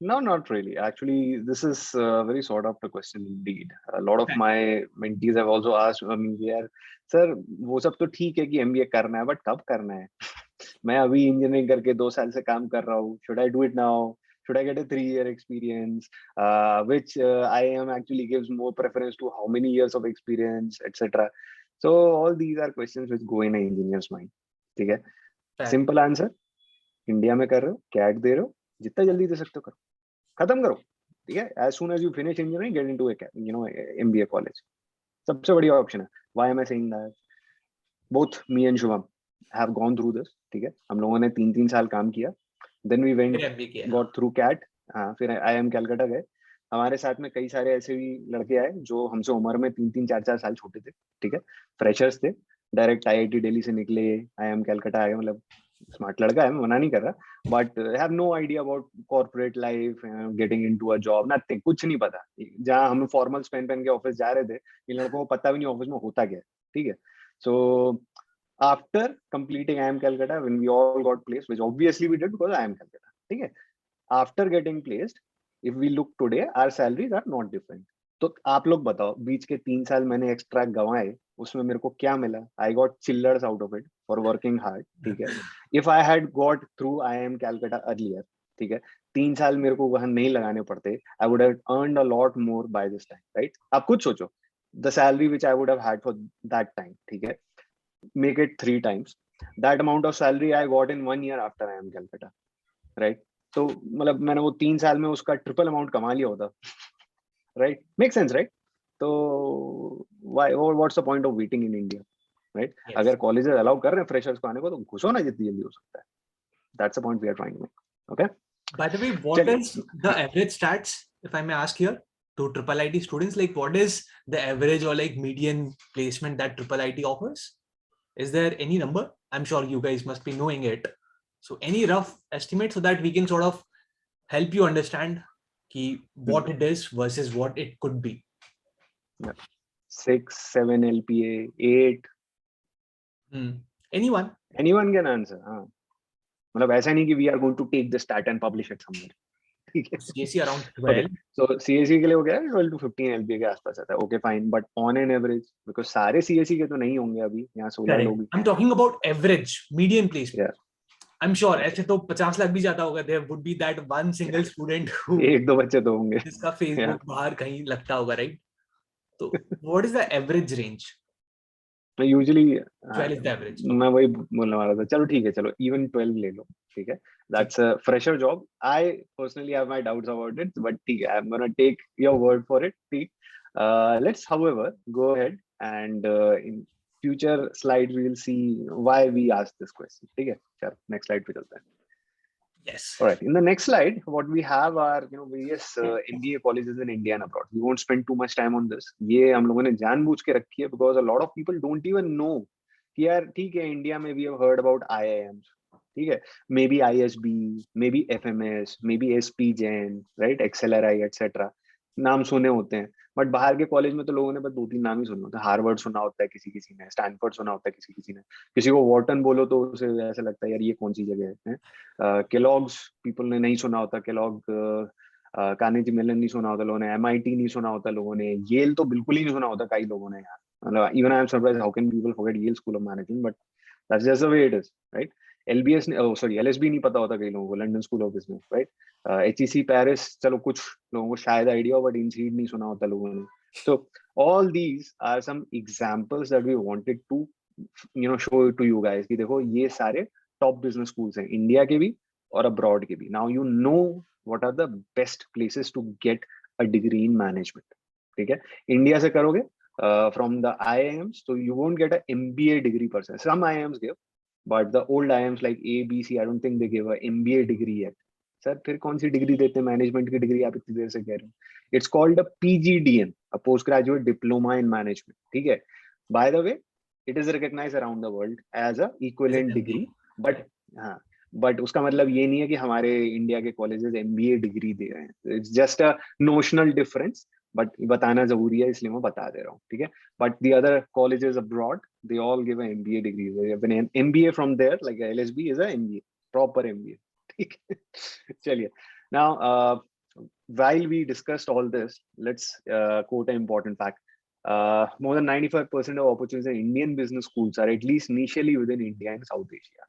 No, not really. Actually, this is a very sought after question indeed. A lot of my mentees have also asked me, sir, वो सब तो ठीक है कि MBA करना है, but कब करना है? मैं अभी इंजीनियरिंग करके 2 साल से काम कर रहा हूँ. Should I do it now? Should I get a 3-year experience? Which I am actually gives more preference to how many years of experience, etc. So all these are questions which go in an engineer's mind. ठीक है? Simple answer. India में कर रहे हो, cat दे रहे हो, जितना जल्दी दे सकते हो करो, खत्म करो, ठीक है? As soon as you finish engineering, get into a MBA college. सबसे बढ़िया ऑप्शन है. Why am I saying that? Both me and Shubham have gone through this. ठीक है? हम लोगों ने 3-3 साल काम किया. Then we went, got through CAT. फिर IIM कैलकाटा गए. हमारे साथ में कई सारे ऐसे भी लड़के आए जो हमसे उम्र में 3-3, 4-4 साल छोटे थे. ठीक है? फ्रेशर्स थे. डायरेक्ट IIT दिल्ली से निकले, IIM कलकत्ता आए, मतलब स्मार्ट लड़का है, मैं मना नहीं कर रहा, but have no idea about corporate life, getting into a job, nothing, कुछ नहीं पता। जहाँ हम फॉर्मल्स पहन के ऑफिस जा रहे थे, इन लड़कों को पता भी नहीं ऑफिस में होता क्या है, ठीक है। So after completing IIM Calcutta, when we all got placed, which obviously we did because IIM Calcutta, ठीक है, after getting placed, if we look today, our salaries are not different. तो आप लोग बताओ, बीच के 3 साल मैंने एक्स्ट्रा गंवाए, उसमें मेरे को क्या मिला? I got chillers out of it for working hard, ठीक है। If I had got through IIM Calcutta earlier, ठीक है, 3 साल मेरे को वहां नहीं लगाने पड़ते, I would have earned a lot more by this time, right? आप खुद सोचो, the salary which I would have had for that time, ठीक है, make it 3 times that amount of salary I got in 1 year after IIM Calcutta, right? तो मतलब मैंने वो 3 साल में उसका ट्रिपल अमाउंट कमा लिया होता, right? Make sense, right? तो why, what's the point of waiting in India, right? Yes. अगर कॉलेजेस अलाउ कर रहे हैं फ्रेशर्स को आने को, तो घुसो ना जितनी जल्दी हो सकता है. That's the point we are trying to make. Okay. By the way, what Chaliye. is the average stats, if I may ask here, to triple IT students? Like, what is the average or like median placement that triple IT offers? Is there any number? I'm sure you guys must be knowing it. So any rough estimate so that we can sort of help you understand what it is versus what it could be. 6, 7 LPA, 8. Anyone Anyone can answer. हाँ, मतलब ऐसा नहीं कि we are going to take the stat and publish it somewhere. ठीक है. CSE around 12. Okay. So CSE के लिए हो गया 12 to 15 LPA के आसपास आता है. Okay, fine. But on an average, because सारे CSE के तो नहीं होंगे अभी, यहाँ 16 लोग. I'm talking about average, median placement. Yeah. I'm sure ऐसे तो 50 लाख भी जाता होगा. There would be that one single student who एक दो बच्चे तो होंगे जिसका Facebook बाहर कहीं लगता होगा, right? तो what is the average range? Usually 12 is the average. मैं वही बोलने वाला था. चलो ठीक है, चलो even 12 ले लो, ठीक है. That's a fresher job. I personally have my doubts about it, but ठीक है, I'm gonna take your word for it. ठीक. Let's, however, go ahead and in future slides we will see why we asked this question. ठीक है, चलो next slide पे चलते हैं. Yes. All right. In the next slide, what we have are various MBA colleges in India and abroad. We won't spend too much time on this. ये हम लोगों ने जानबूझ के रखी है because a lot of people don't even know कि यार ठीक है, इंडिया में we have heard about IIMs, ठीक है, maybe ISB, maybe FMS, maybe SP Jain, right, XLRI, etc. नाम सुने होते हैं, बट बाहर के कॉलेज में तो लोगों ने बस 2-3 नाम ही सुने होते हैं. हार्वर्ड सुना होता है किसी ने, स्टैनफोर्ड सुना होता है किसी ने, किसी को वॉर्टन बोलो तो उसे ऐसा लगता है यार ये कौन सी जगह है. केलॉग्स पीपल ने नहीं सुना होता, केलॉग, कार्नेगी मेलन नहीं सुना होता लोगों ने, MIT नहीं सुना होता लोगों ने, येल तो बिल्कुल ही नहीं सुना होता कई लोगों ने यार. मतलब even I am surprised how can people forget Yale School of Management, but that's just the way it is, right. LSB नहीं पता होता कई लोगों को, London School of Business, right. HEC Paris, चलो कुछ लोगों को शायद आइडिया हो, बट INSEAD नहीं सुना होता लोगों ने. So all these are some examples that we wanted to show to you guys कि देखो ये सारे top business schools हैं, इंडिया के भी और अब्रॉड के भी. Now you know what are the best places to get a degree in management. ठीक है, इंडिया से करोगे from the IIMs, so you won't get a MBA degree per se. Some IIMs give, but the old IIMs like A, B, C, I don't think they give a MBA degree yet. Sir फिर कौन सी degree देते हैं? Management की degree आप इतनी देर से कह रहे हो. It's called a PGDM, a post graduate diploma in management. ठीक है, by the way it is recognised around the world as a equivalent degree, but हाँ, बट उसका मतलब ये नहीं है कि हमारे इंडिया के कॉलेजेस MBA डिग्री दे रहे हैं. It's just a notional difference, but बताना जरूरी है इसलिए मैं बता दे रहा हूँ. ठीक है, but the other colleges abroad they all give a MBA degree. MBA from there like LSB is a MBA, proper MBA. ठीक है, चलिए. Now, while we discussed all this, let's quote an important fact. More than 95% of opportunities in Indian business schools are at least initially within India and South Asia.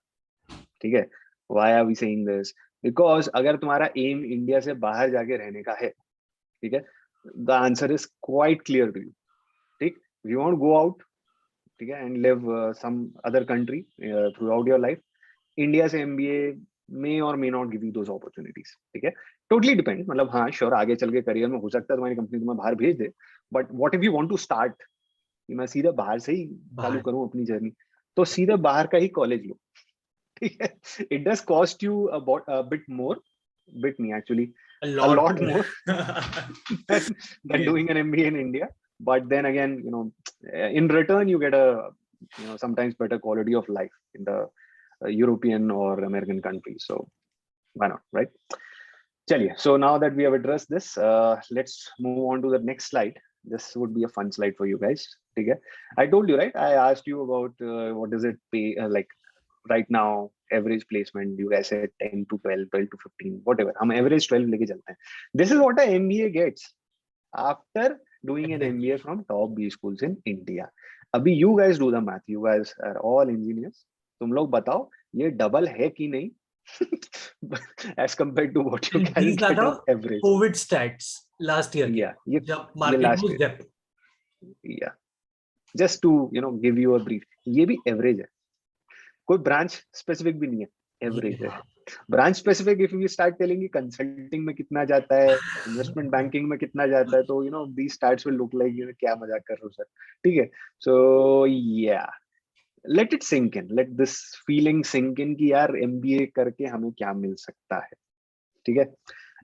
ठीक है, why are we saying this? Because अगर तुम्हारा aim India से बाहर जाके रहने का है, ठीक है, the answer is quite clear to you. ठीक, if you want to go out, ठीक है, and live some other country throughout your life, India से MBA may or may not give you those opportunities. ठीक है, totally depends. मतलब हाँ sure, आगे चल के करियर में हो सकता है तुम्हारी कंपनी तुम्हें बाहर भेज दे, but what if you want to start, मैं सीधा बाहर से ही चालू करूं अपनी जर्नी, तो सीधा बाहर का ही कॉलेज लो. ठीक है, it does cost you a bit more, bit नहीं actually a lot more than doing an MBA in India, but then again in return you get a sometimes better quality of life in the European or American countries. So why not, right? Chaliye. So now that we have addressed this, let's move on to the next slide. This would be a fun slide for you guys. Okay. I told you, right? I asked you about what does it pay like right now, average placement. You guys said 10 to 12, 12 to 15, whatever. हम average 12 लेके चलते हैं. This is what an MBA gets after doing an MBA from top B schools in India. अभी you guys do the math. You guys are all engineers. तुम लोग बताओ ये double है कि नहीं? As compared to what you And can these are get on the average. COVID stats last year. Yeah, ये जब market last was year. depth. Yeah, just to give you a brief. ये भी average है. कोई branch specific भी नहीं है. Average है. Branch specific, if we start telling you consulting में कितना जाता है, investment banking में कितना जाता है, तो these stats will look like क्या मजाक कर रहे हो सर. ठीक है. So yeah. Let it sink in. Let this feeling sink in कि यार MBA करके हमें क्या मिल सकता है. ठीक है.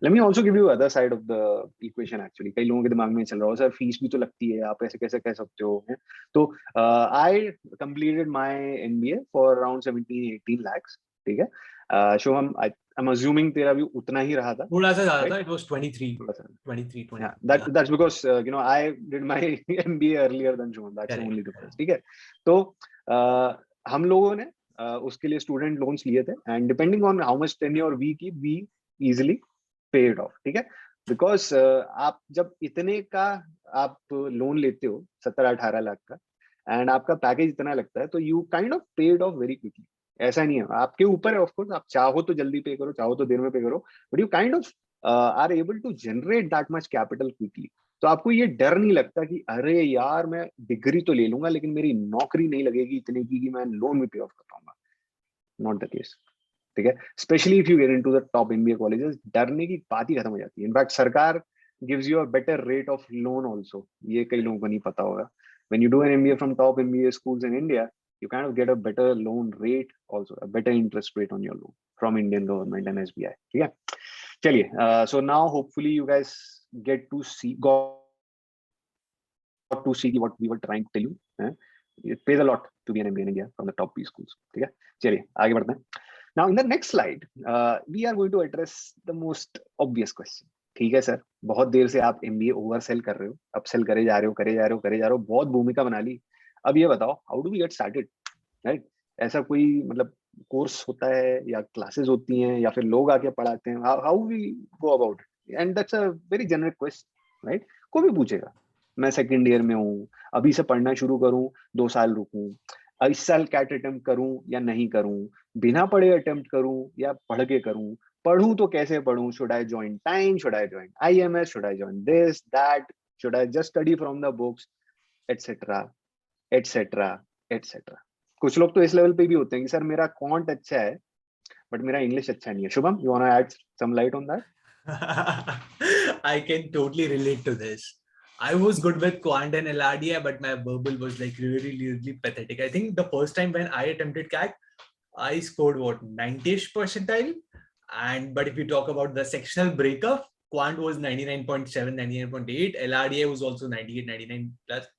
Let me also give you other side of the equation actually. कई लोगों के दिमाग में चल रहा हो सर फीस भी तो लगती है, आप ऐसे कैसे कह सकते हो. तो I completed my MBA for around 17-18 lakhs. ठीक है. Shubham, I'm assuming तेरा भी उतना ही रहा था. थोड़ा सा ज्यादा था. It was 23. थोड़ा सा. 23. Yeah, that's because I did my MBA earlier than Shubham. That's Correct. only difference. ठीक है. तो हम लोगों ने उसके लिए स्टूडेंट लोन्स लिए थे and depending on how much tenure we easily paid off. ठीक है. बिकॉज आप जब इतने का आप लोन लेते हो 17-18 लाख का एंड आपका पैकेज इतना लगता है तो you kind of paid of very quickly. ऐसा नहीं है, आपके ऊपर है ऑफकोर्स. आप चाहो तो जल्दी पे करो, चाहो तो देर में पे करो, but you kind of are able to generate that much capital quickly. तो आपको ये डर नहीं लगता कि अरे यार मैं डिग्री तो ले लूंगा लेकिन मेरी नौकरी नहीं लगेगी इतने की कि मैं लोन भी पे ऑफ कर पाऊंगा. Not the case. ठीक है. Specially if you get into the top MBA colleges, डरने की बात ही खत्म हो जाती है. इनफैक्ट सरकार gives you a better rate of loan also. ये कई लोगों को नहीं पता होगा. When you do an MBA from top MBA schools in India, you kind of get a better loan rate also, a better interest rate on your loan from Indian government and SBI. ठीक है. चलिए. So now hopefully you guys got to see what we were trying to tell you. It pays a lot to be an MBA in India from the top B schools. ठीक है. चलिए आगे बढ़ते हैं. Now in the next slide, we are going to address the most obvious question. ठीक है sir, बहुत देर से आप MBA ओवरसेल कर रहे हो, अपसेल करे जा रहे हो, बहुत भूमिका बना ली. अब ये बताओ, how do we get started, right? ऐसा कोई मतलब कोर्स होता है या क्लासेस होती हैं या फिर लोग आके पढ़ाते हैं? How we go about it? And that's a very generic question, right? कोई भी पूछेगा, मैं सेकंड ईयर में हूँ, अभी से पढ़ना शुरू करूँ, 2 साल रुकूं, इस साल कैट अटेम्प्ट करूँ या नहीं करूँ, बिना पढ़े अटेम्प्ट करूँ या पढ़ के करूँ, पढ़ूं तो कैसे पढ़ूं, should I join time, should I join IMS, should I join this that, should I just study from the books, etcetera etcetera etcetera. कुछ लोग तो इस लेवल पे भी होते हैं कि सर मेरा क्वांट अच्छा है बट मेरा इंग्लिश अच्छा नहीं है. Shubham, you want to add some light on that? I can totally relate to this. I was good with quant and LRDI, but my verbal was like really pathetic. I think the first time when I attempted CAT, I scored what, 90ish percentile. But if you talk about the sectional breakup, quant was 99.7, 99.8. LRDI was also 98, 99 plus.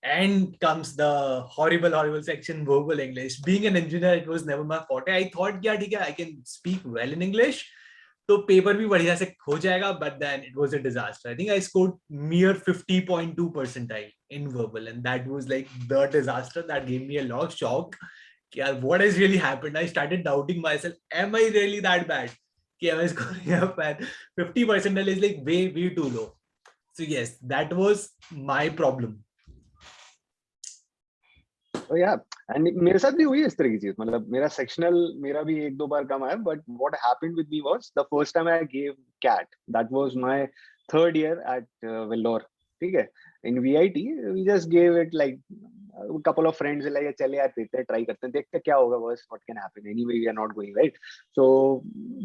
And comes the horrible section, verbal English. Being an engineer, it was never my forte. I thought, yeah, I can speak well in English, तो paper भी बढ़िया से हो जाएगा, but then it was a disaster. I think I scored mere 50.2 percentile in verbal, and that was like the disaster that gave me a lot of shock. What has really happened? I started doubting myself. Am I really that bad? Am I scoring up at 50 percentile is like way too low. So yes, that was my problem. Oh yeah, and मेरे साथ भी हुई इस तरह की चीज. मतलब मेरा सेक्शनल मेरा भी 1-2 बार कम आया, but what happened with me was the first time I gave CAT, that was my 3rd year at Vellore. ठीक है. In VIT we just gave it like a couple of friends like चले यार देते हैं, try करते हैं, देखते क्या होगा, बस what can happen, anyway we are not going, right? So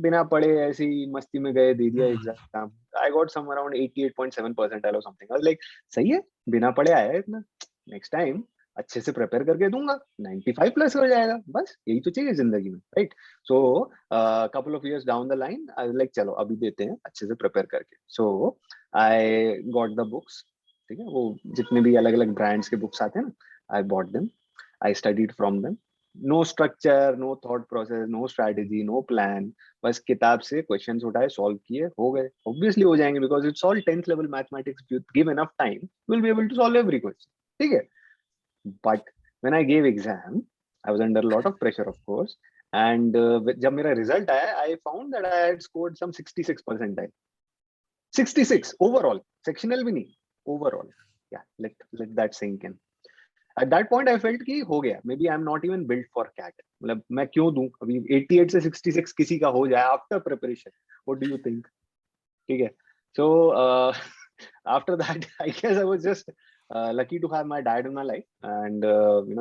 बिना पढ़े ऐसी मस्ती में गए, दे दिया exam. I got somewhere around 88.7 percentile or something. I was like सही है, बिना पढ़े आया है इतना, नेक्स्ट टाइम अच्छे से प्रिपेयर करके दूंगा, 95 प्लस हो जाएगा, बस यही तो चाहिए जिंदगी में, right? So couple of years down the line I was like चलो अभी देते हैं अच्छे से प्रिपेयर करके. सो आई गॉट द बुक्स. ठीक है. वो जितने भी अलग अलग ब्रांड्स के बुक्स आते हैं ना, I bought them. I studied from them. No structure, no thought process, no strategy, no plan. बस किताब से questions उठाए, solve किए, हो गए. Obviously हो जाएंगे because it's all 10th level mathematics. If you give enough time, you will be able to solve every question. ठीक है? But when I gave exam, I was under a lot of pressure, of course. And जब मेरा result आया, I found that I had scored some 66 percentile. 66 overall. Sectional भी नहीं. Overall. Yeah, let that sink in. At that point I felt कि हो गया. Maybe I'm not even built for CAT. मतलब मैं क्यों दूं? अभी 88 से 66 किसी का हो जाए after preparation. What do you think? ठीक है. So after that, I guess I was just lucky to have my dad in my life, and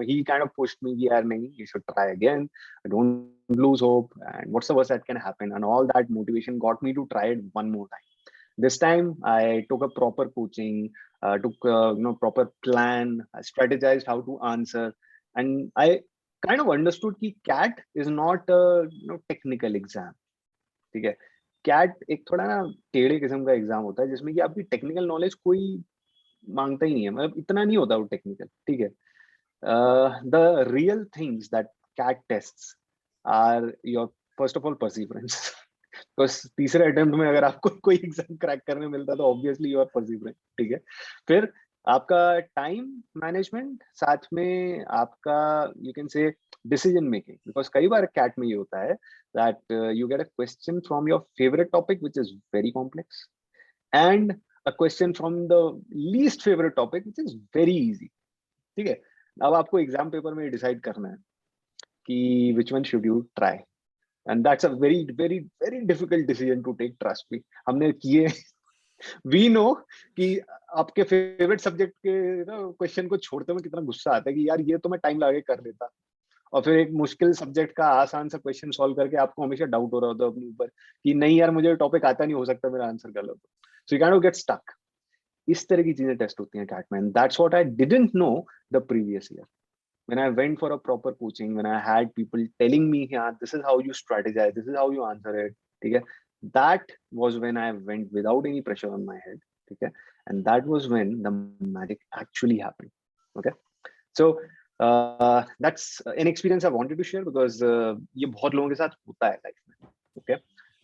he kind of pushed me. Yeah, nahi, you should try again. Don't lose hope. And what's the worst that can happen? And all that motivation got me to try it one more time. This time, I took a proper coaching, took proper plan, I strategized how to answer, and I kind of understood that CAT is not a technical exam. ठीक है. Cat एक थोड़ा ना टेढ़े किस्म का exam होता है जिसमें कि आपकी टेक्निकल नॉलेज कोई मांगता ही नहीं है, मतलब इतना नहीं होता वो टेक्निकल. ठीक है. The real things that CAT tests are your first of all perseverance. बस तीसरे अटेम्प्ट में अगर आपको कोई एग्जाम क्रैक करने मिलता है तो ऑब्वियसली यू आर परसिवरेंट. ठीक है. फिर आपका टाइम मैनेजमेंट, साथ में आपका you can say decision making, because कई बार कैट में ये होता है that you get a question from your favorite topic which is very complex, and a question from the least favorite topic which is very easy. ठीक है. अब आपको exam paper में डिसाइड करना है कि which one should you try, and that's a very very very difficult decision to take. Trust me, हमने किए. We know कि आपके फेवरेट सब्जेक्ट के क्वेश्चन को छोड़ते हुए कितना गुस्सा आता है कि यार ये तो मैं टाइम लगा के कर लेता, और फिर एक मुश्किल सब्जेक्ट का आसान सा क्वेश्चन सॉल्व करके आपको हमेशा डाउट हो रहा होता है अपने ऊपर कि नहीं यार मुझे टॉपिक आता नहीं, हो सकता है मेरा आंसर गलत हो. So you can get stuck. इस तरह की चीजें टेस्ट होती हैं कैट में. That's what I didn't know the previous year. When I went for a proper coaching, when I had people telling me, yeah, this is how you strategize, this is how you answer it, okay? That was when I went without any pressure on my head, okay? And that was when the magic actually happened, okay? So that's an experience I wanted to share because ये बहुत लोगों के साथ होता है life में, okay?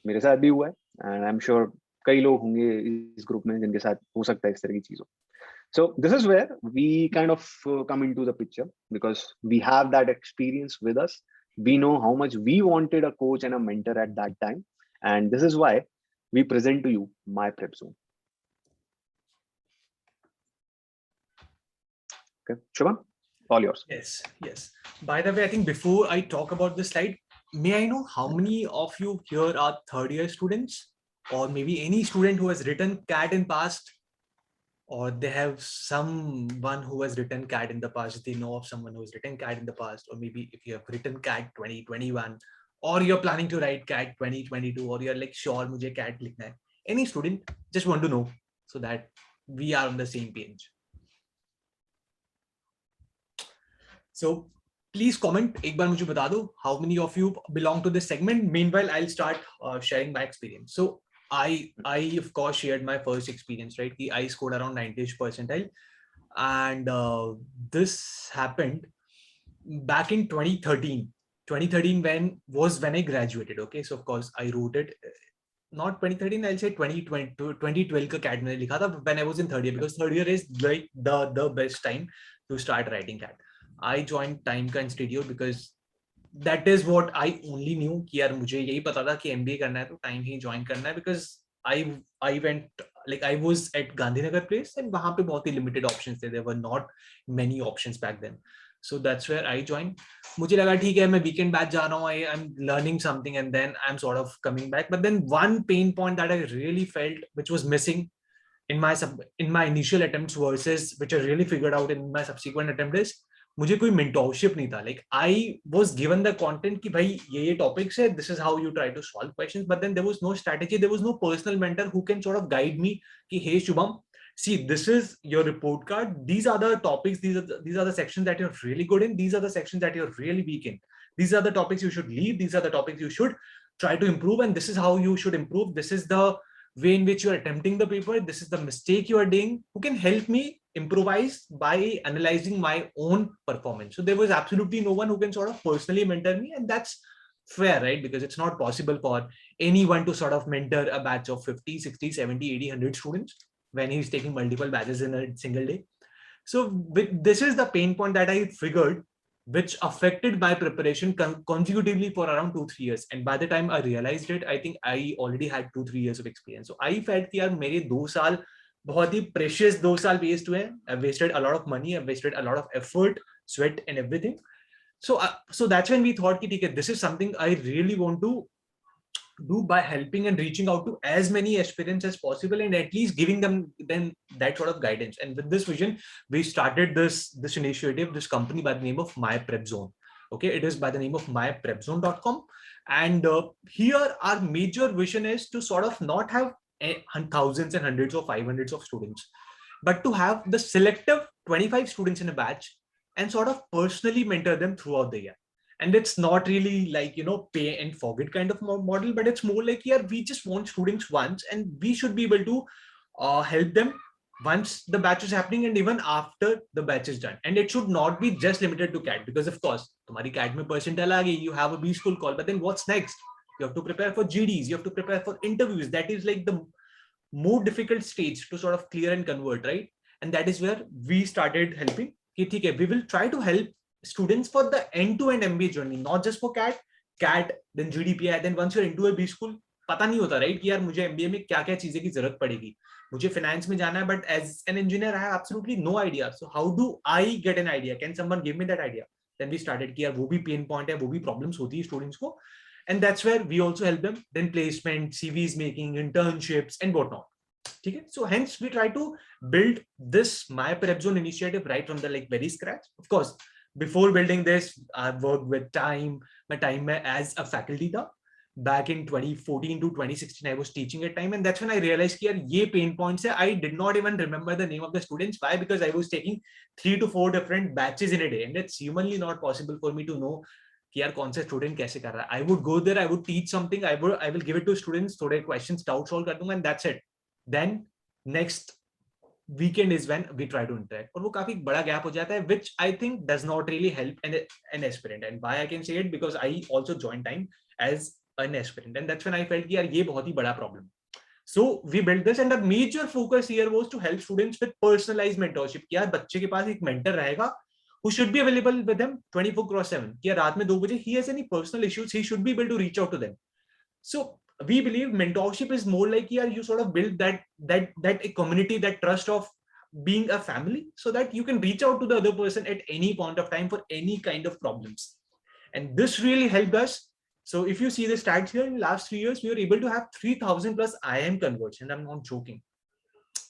मेरे साथ भी हुआ है, and I'm sure कई लोग होंगे इस ग्रुप में जिनके साथ हो सकता है इस तरह की चीजों. So this is where we kind of come into the picture because we have that experience with us. We know how much we wanted a coach and a mentor at that time. And this is why we present to you My Prep Zone. Okay, Shubham, all yours. Yes, yes. By the way, I think before I talk about this slide, may I know how many of you here are third year students, or maybe any student who has written CAT in past, or they have someone who has written CAT in the past, they know of someone who has written CAT in the past, or maybe if you have written CAT 2021, or you're planning to write CAT 2022, or you're like, sure, mujhe CAT likhna hai. Any student, just want to know so that we are on the same page. So please comment, एक बार मुझे बता दो how many of you belong to this segment. Meanwhile, I'll start sharing my experience. So I of course shared my first experience, right? I scored around 90th percentile, and this happened back in 2013. 2013 when I graduated. Okay, so of course I wrote it. Not 2013, I'll say 2012 का CAT मैंने लिखा था when I was in third year, because third year is like the best time to start writing CAT. I joined Time का institute because that is what I only knew कि यार मुझे यही पता था कि MBA करना है तो Time ही join करना है, because I went like I was at Gandhinagar place and वहाँ पे बहुत ही limited options थे. There were not many options back then. So that's where I joined. मुझे लगा ठीक है मैं weekend batch जा रहा हूँ, I'm learning something and then I'm sort of coming back. But then one pain point that I really felt which was missing in my initial attempts versus which I really figured out in my subsequent attempt is मुझे कोई mentorship नहीं था. Like I was given the content कि भाई ये topics है, this is how you try to solve questions, but then there was no strategy, there was no personal mentor who can sort of guide me कि hey Shubham, see this is your report card, these are the topics, these are the sections that you're really good in, these are the sections that you're really weak in, these are the topics you should leave, these are the topics you should try to improve, and this is how you should improve, this is the way in which you're attempting the paper, this is the mistake you are doing. Who can help me improvise by analyzing my own performance. So there was absolutely no one who can sort of personally mentor me, and that's fair, right? Because it's not possible for anyone to sort of mentor a batch of 50, 60, 70, 80, 100 students when he's taking multiple batches in a single day. So this is the pain point that I figured, which affected my preparation consecutively for around 2-3 years. And by the time I realized it, I think I already had 2-3 years of experience. So I felt कि यार मेरे 2 साल बहुत ही precious 2 साल waste हुए. I wasted a lot of money. I wasted a lot of effort, sweat, and everything. So that's when we thought कि ठीक है, this is something I really want to do by helping and reaching out to as many aspirants as possible, and at least giving them then that sort of guidance. And with this vision, we started this initiative, this company by the name of My Prep Zone. Okay, it is by the name of myprepzone.com. And here our major vision is to sort of not have thousands and hundreds or 500s of students, but to have the selective 25 students in a batch and sort of personally mentor them throughout the year. And it's not really like, pay and forget kind of model, but it's more like, yeah, we just want students once, and we should be able to help them once the batch is happening and even after the batch is done. And it should not be just limited to CAT, because of course, तुम्हारी CAT में percentile आ गई, you have a B school call, but then what's next? You have to prepare for GDs, you have to prepare for interviews. That is like the more difficult stage to sort of clear and convert, right? And that is where we started helping. We will try to help students for the end-to-end MBA journey, not just for CAT, then GDPI, then once you're into a B school, पता नहीं होता, right? कि यार मुझे MBA में क्या-क्या चीजें की जरूरत पड़ेगी. मुझे finance में जाना है, but as an engineer, I have absolutely no idea. So how do I get an idea? Can someone give me that idea? Then we started कि यार वो भी pain point है, वो भी problems होती है students को, and that's where we also help them. Then placement, CVs making, internships, and whatnot. Okay? So hence we try to build this My Prep Zone initiative right from the very scratch. Of course, before building this, I've worked with my time as a faculty tha. Back in 2014 to 2016, I was teaching at time, and that's when I realized that ye pain points hai. I did not even remember the name of the students. Why? Because I was taking 3 to 4 different batches in a day, and it's humanly not possible for me to know कि यार कौन सा student कैसे कर रहा है. I would go there, I would teach something, I will give it to students, थोड़े questions doubt solve कर दूंगा, and that's it. Then next weekend is when we try to interact, और वो काफी बड़ा गैप हो जाता है, which I think does not really help an aspirant. And why I can say it, because I also joined time as an aspirant, and that's when I felt कि यार ये बहुत ही बड़ा problem. So we built this, and the major focus here was to help students with personalized mentorship. कि यार बच्चे के पास एक mentor रहेगा who should be available with them 24/7. कि यार रात में 2 बजे he has any personal issues, he should be able to reach out to them. So we believe mentorship is more like you sort of build that a community, that trust of being a family, so that you can reach out to the other person at any point of time for any kind of problems. And this really helped us. So if you see the stats here, in the last 3 years, we were able to have 3,000 plus IIM conversion. I'm not joking.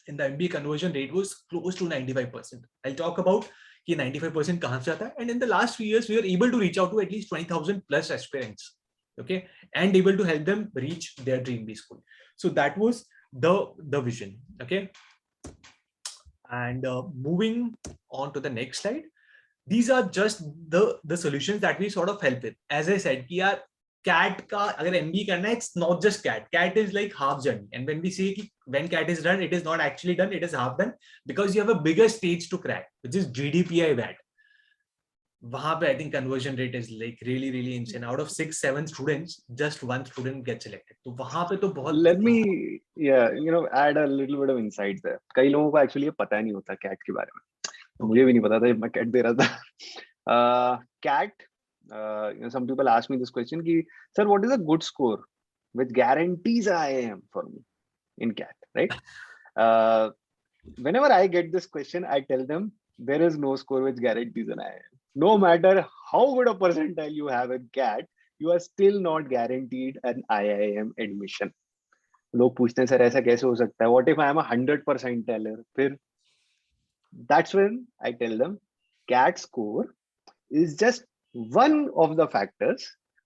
And the MBA conversion rate was close to 95%. I'll talk about 95% kahan se aata hai. And in the last 3 years, we were able to reach out to at least 20,000 plus aspirants. Okay, and able to help them reach their dream B school. So that was the vision. Okay, and moving on to the next slide, these are just the solutions that we sort of help with. As I said कि यार CAT का अगर MBA करना है, it's not just CAT is like half journey, and when we say कि when CAT is done, it is not actually done, it is half done, because you have a bigger stage to crack, which is GDPI VAT. वहां पे I think conversion rate is like really insane. Out of 6-7 students, just 1 student gets selected. तो वहां पे तो बहुत. Let me add a little bit of insight there. कई लोगों को actually ये पता नहीं होता CAT के बारे में. मुझे भी नहीं पता था जब मैं CAT दे रहा था. CAT, some people ask me this question कि sir, what is a good score which guarantees IIM for me in CAT, right? Whenever I get this question, I tell them there is no score which guarantees an IIM. No matter how good a percentile you have in CAT, you are still not guaranteed an IIM admission. लोग पूछते हैं sir ऐसा कैसे हो सकता है? What if I am a 100 percentiler? फिर that's when I tell them CAT score is just one of the factors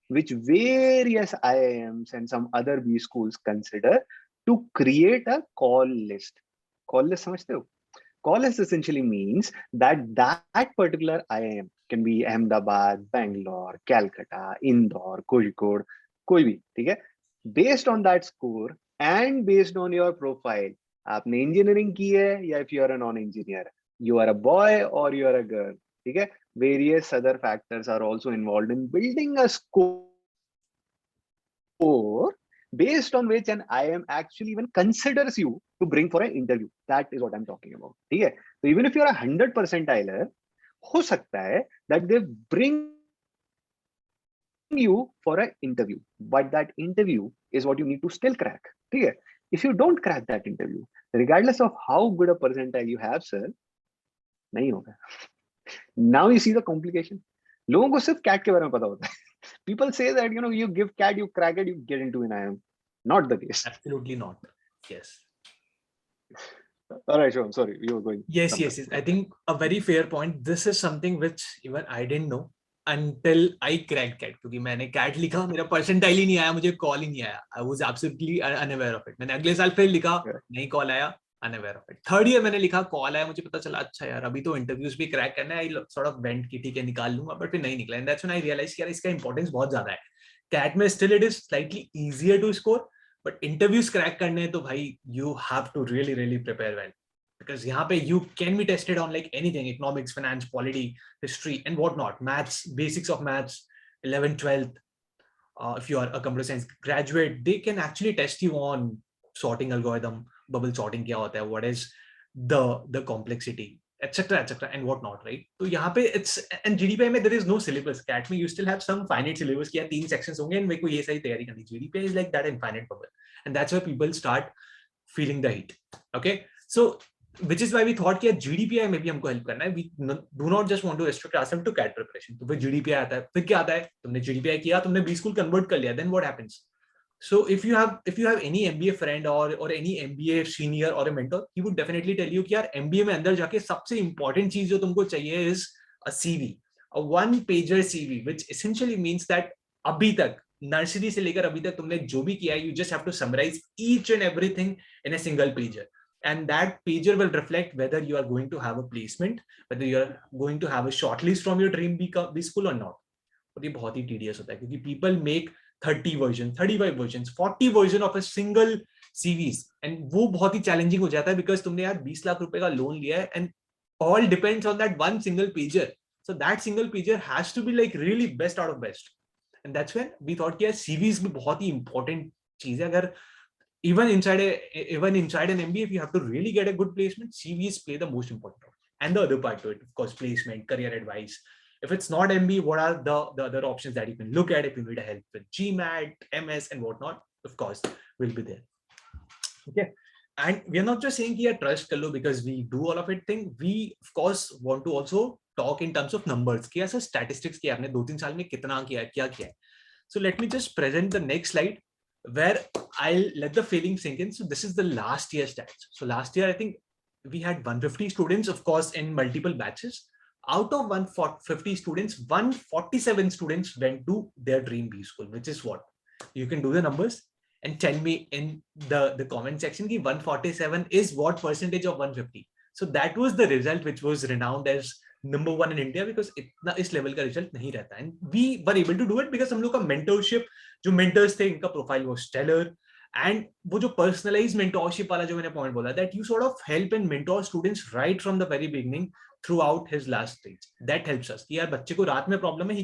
which various IIMs and some other B schools consider to create a call list. Call list समझते हो? Call list essentially means that particular IIM can be Ahmedabad, Bangalore, Calcutta, Indore, Kozhikode, कोई भी, ठीक है? Based on that score and based on your profile, आपने engineering की है या if you are a non-engineer, you are a boy or you are a girl. ठीक है? Various other factors are also involved in building a score based on which an IIM actually even considers you to bring for an interview. That is what I'm talking about. ठीक है? So even if you're a 100 percentiler, हो सकता है that they bring you for an interview, but that interview is what you need to still crack. ठीक है? If you don't crack that interview, regardless of how good a percentile you have, sir, नहीं होगा. Now you see the complication. लोगों को सिर्फ CAT के बारे में पता होता है. People say that, you know, you give CAT, you crack it, you get into an IIM. Not the case. Absolutely not. Yes. All right, Sean, sorry, you were going. Yes. I think a very fair point. This is something which even I didn't know until I cracked CAT. क्योंकि मैंने CAT लिखा, मेरा percentile ही नहीं आया, मुझे call ही नहीं आया. I was absolutely unaware of it. मैंने अगले साल फिर लिखा, नहीं कॉल आया, unaware of it. Third year मैंने लिखा, कॉल आया, मुझे पता चला अच्छा यार अभी तो इंटरव्यूज भी क्रैक करना है. I sort of went कि ठीक है निकाल लूंगा, but फिर नहीं निकला. And that's when I realized कि यार इसका इंपॉर्टेंस बहुत ज्यादा है. CAT में still it is slightly easier to score, but interviews crack करने हैं तो भाई you have to really prepare well. Because यहाँ पे you can be tested on like anything, economics, finance, polity, history and whatnot, maths, basics of maths, 11th, 12th. If you are a computer science graduate, they can actually test you on sorting algorithm, bubble sorting क्या होता है, what is the complexity, etc and whatnot, right? तो यहाँ पे it's and GDPI में there is no syllabus. CAT में you still have some finite syllabus कि यार 3 sections होंगे and मेरे को ये सारी तैयारी करनी. GDPI is like that infinite bubble, and that's why people start feeling the heat. Okay, so which is why we thought कि GDPI में भी हमको हेल्प करना है. We do not just want to restrict ourselves to CAT preparation. तो फिर GDPI आता है, फिर क्या आता है, तुमने GDPI किया, तुमने B school convert कर लिया, then what happens? So if you have any MBA friend or any MBA senior or a mentor, he would definitely tell you कि यार MBA में अंदर जाके सबसे important चीज जो तुमको चाहिए is a CV, a one pager CV, which essentially means that अभी तक नर्सरी से लेकर अभी तक तुमने जो भी किया है, you just have to summarize each and everything in a single pager. And that pager will reflect whether you are going to have a placement, whether you are going to have a shortlist from your dream B school or not. और ये बहुत ही tedious होता है क्योंकि people make 30 versions, 35 versions, 40 version of a single CVs, and वो बहुत ही challenging हो जाता है because तुमने यार 20 लाख रुपए का लोन लिया है and all depends on that one single pager. So that single pager has to be like really best out of best, and that's when we thought कि यार CVs भी बहुत ही important चीज है. अगर even inside an MBA, if you have to really get a good placement, CVs play the most important role. And the other part to it, of course, placement, career advice. If it's not MBA, what are the other options that you can look at? If you need help with GMAT, MS, and whatnot, of course, will be there. Okay. And we are not just saying here trust kar lo because we do all of it thing. We of course want to also talk in terms of numbers. कि ऐसा statistics किया आपने 2-3 साल में कितना किया है, क्या किया है. So let me just present the next slide where I'll let the feeling sink in. So this is the last year stats. So last year, I think we had 150 students, of course, in multiple batches. Out of 150 students, 147 students went to their dream B school, which is what? You can do the numbers and tell me in the comment section कि 147 is what percentage of 150. So that was the result which was renowned as number 1 in India because इतना इस level का result नहीं रहता. And we were able to do it because हम लोग का mentorship, जो mentors थे इनका प्रोफाइल वो stellar, and वो जो personalized mentorship वाला जो मैंने point बोला, that you sort of help and mentor students right from the very beginning throughout his last stage. That helps us कि यार बच्चे को रात में problem है, he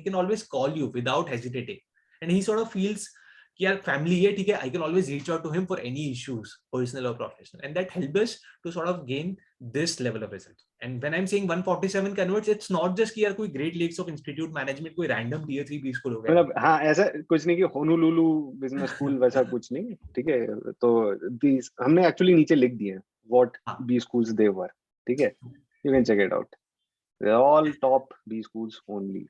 can always call you without hesitating, and he sort of feels कि यार family है, ठीक है, I can always reach out to him for any issues, personal or professional, and that helped us to sort of gain this level of results. And when I'm saying 147 converts, it's not just कि यार कोई Great Lakes of Institute Management कोई random tier 3 B school हो गया. मतलब हाँ ऐसा कुछ नहीं कि होनोलुलु बिजनेस स्कूल वैसा कुछ नहीं, ठीक है. तो these हमने एक्चुअली नीचे लिख दिए what B schools they were, ठीक है. You can check it out. They're all top B schools only.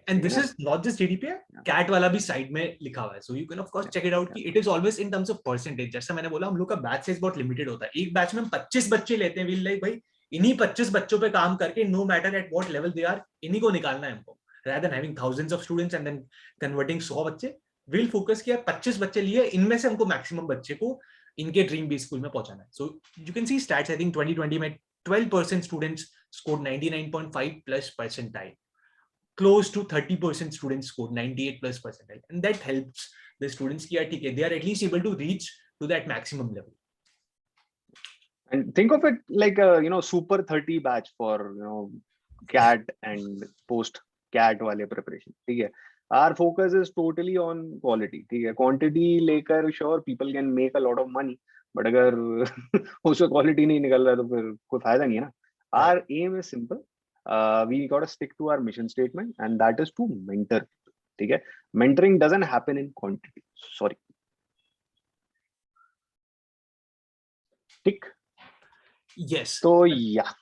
And this is not just GDPI, CAT वाला भी साइड में लिखा हुआ है. So you can of course check it out कि it is always in terms of percentage. जैसा मैंने बोला हम लोग का बैच साइज बहुत लिमिटेड होता है. एक बैच में हम 25 बच्चे लेते हैं. We'll like भाई इन्हीं 25 बच्चों पे काम करके no matter at what level they are, इन्हीं को निकालना है हमको. Rather than having thousands of students and then converting 100 बच्चे, we'll focus किया 25 बच्चे लिए, इनमें से हमको मैक्सिमम बच्चे को इनके ड्रीम बी स्कूल में पहुंचाना है. So you can see stats. I think 2020 में 12% students scored 99.5 plus percentile. Close to 30% students scored 98 plus percentile, and that helps the students कि यार ठीक है, they are at least able to reach to that maximum level. And think of it like a super 30 batch for CAT and post CAT wale preparation. ठीक है? Our focus is totally on quality. ठीक है? Quantity लेकर sure people can make a lot of money, but अगर उसमें quality नहीं निकल रहा तो फिर कोई फायदा नहीं है ना. Our aim is simple. We gotta stick to our mission statement, and that is to mentor. ठीक है? Mentoring doesn't happen in quantity. Sorry. Tick. Yes. So yeah.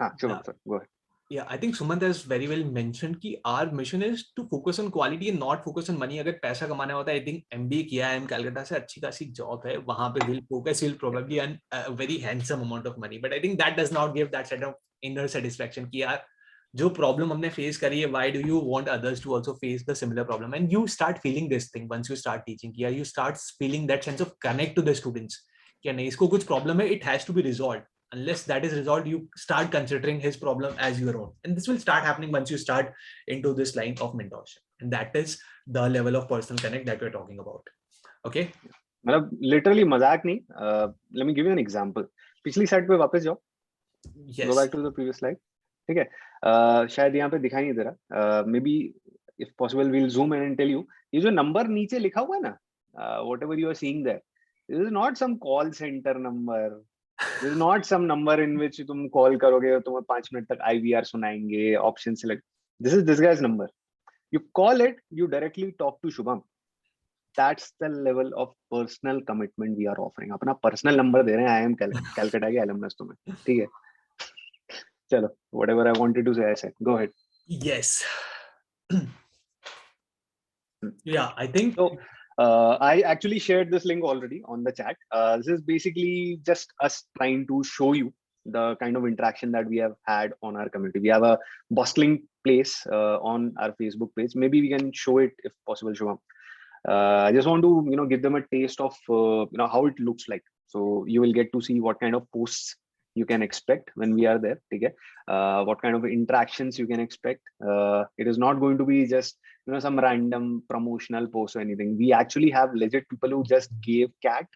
हाँ, Shubham, sir, go ahead. Yeah, I think Sumant has very well mentioned कि our mission is to focus on quality and not focus on money. अगर पैसा कमाना होता है, I think MBA किया है, कैलकाटा से अच्छी खासी जॉब है, वहाँ पे will focus, will probably earn a very handsome amount of money. But I think that does not give that set of inner satisfaction कि यार जो problem हमने face करी है, why do you want others to also face the similar problem? And you start feeling this thing once you start teaching. Yeah, you start feeling that sense of connect to the students. क्या नहीं इसको कुछ problem है, it has to be resolved. Unless that is resolved, you start considering his problem as your own, and this will start happening once you start into this line of mentorship, and that is the level of personal connect that we're talking about. Okay, मतलब literally मजाक नहीं. Let me give you an example. पिछली slide पे वापस जाओ. yes, Go back to the previous slide. ठीक है? शायद यहाँ पे दिखाई नहीं दे रहा. Maybe if possible we'll zoom in and tell you. ये जो number नीचे लिखा हुआ है ना, whatever you are seeing there, this is not some call center number. This is not some number in which तुम call करोगे और तुम्हें 5 मिनट तक IVR सुनाएंगे, option select. This is this guy's number. You call it, you directly talk to Shubham. That's the level of personal commitment we are offering. अपना personal number दे रहे हैं. I am Calcutta के alumnus तुम्हें. ठीक है? चलो, whatever I wanted to say, I said. Go ahead. yes. Yeah, I think So, I actually shared this link already on the chat. This is basically just us trying to show you the kind of interaction that we have had on our community. We have a bustling place on our Facebook page. Maybe we can show it if possible, Shubham. I just want to give them a taste of how it looks like. So you will get to see what kind of posts you can expect when we are there. Okay? What kind of interactions you can expect. It is not going to be just some random promotional post or anything. We actually have legit people who just gave CAT,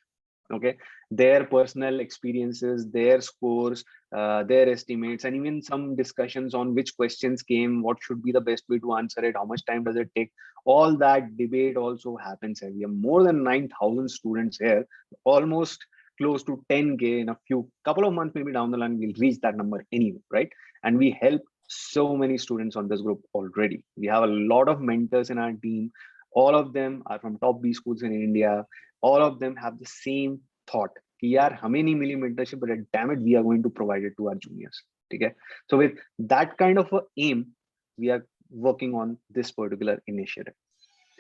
okay, their personal experiences, their scores, their estimates, and even some discussions on which questions came, what should be the best way to answer it, how much time does it take. All that debate also happens here. We have more than 9,000 students here, almost close to 10K in a couple of months, maybe down the line, we'll reach that number anyway, right? And we help so many students on this group already. We have a lot of mentors in our team. All of them are from top B schools in India. All of them have the same thought. कि यार हमें नहीं मिली mentorship, but damn it, we are going to provide it to our juniors. Okay? So with that kind of a aim, we are working on this particular initiative.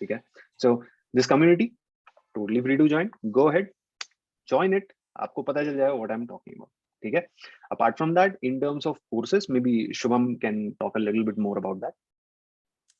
Okay? So this community, totally free to join. Go ahead, join it. आपको पता चल जाएगा what I'm talking about. Okay? Apart from that, in terms of courses, maybe Shubham can talk a little bit more about that.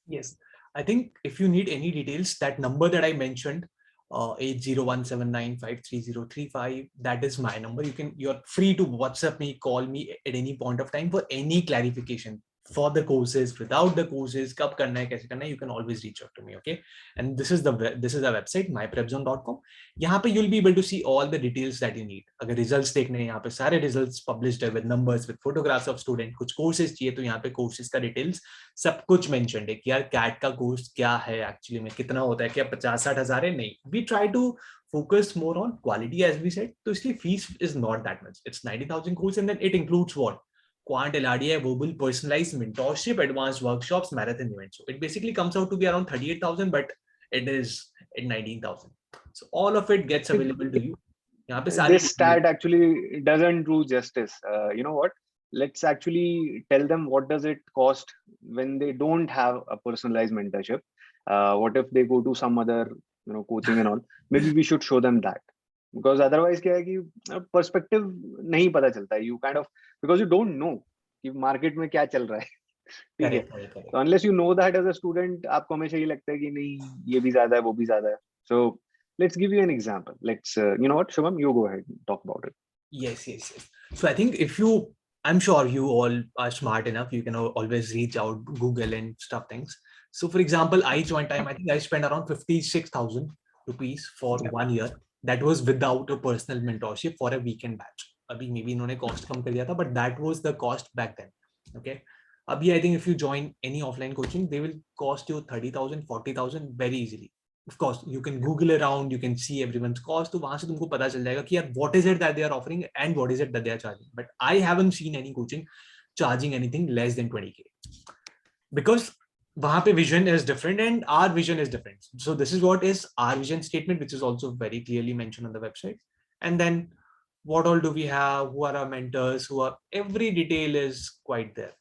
yes, I think if you need any details, that number that I mentioned, 8017953035, that is my number. You're free to WhatsApp me, call me at any point of time for any clarification for the courses, without the courses, कब करना है, कैसे करना है, you can always reach out to me. Okay, and this is the website myprepzone.com. यहाँ पे you'll be able to see all the details that you need. अगर results देखने हैं, यहाँ पे सारे results published है with numbers, with photographs of student. कुछ courses चाहिए तो यहाँ पे courses का details सब कुछ mentioned है कि यार CAT का course क्या है actually में, कितना होता है, क्या 50-60 हजार है, नहीं. We try to focus more on quality as we said. तो इसलिए fees is not that much. It's 90,000 course, and then it includes what? Quant LRDI, Verbal, personalized mentorship, advanced workshops, marathon events. So it basically comes out to be around 38,000, but it is at 19,000. So all of it gets available to you. This stat actually doesn't do justice. You know what? Let's actually tell them what does it cost when they don't have a personalized mentorship. What if they go to some other coaching and all? Maybe we should show them that. Because otherwise क्या है कि perspective नहीं पता चलता है. You kind of, because you don't know कि market में क्या चल रहा है. ठीक है. So unless you know that as a student, आपको हमेशा ये लगता है कि नहीं ये भी ज़्यादा है वो भी ज़्यादा है. So let's give you an example. Let's you know what, Shubham, you go ahead and talk about it. Yes. So I think I'm sure you all are smart enough. You can always reach out, Google and stuff things. So for example, I joined time. I think I spent around 56,000 rupees for 1 year. That was without a personal mentorship for a weekend batch. अभी may be इन्होंने cost कम कर दिया था, but that was the cost back then. Okay. Abhi, I think if you join any offline coaching, they will cost you 30,000, 40,000 very easily. Of course, you can Google around, you can see everyone's cost. तो वहां से तुमको पता चल जाएगा कि यार what is it that they are offering and what is it that they are charging. But I haven't seen any coaching charging anything less than 20K because वहां पे vision is different and our vision is different. So this is what is our vision statement, which is also very clearly mentioned on the website. And then what all do we have? Who are our mentors? Who are every detail is quite there.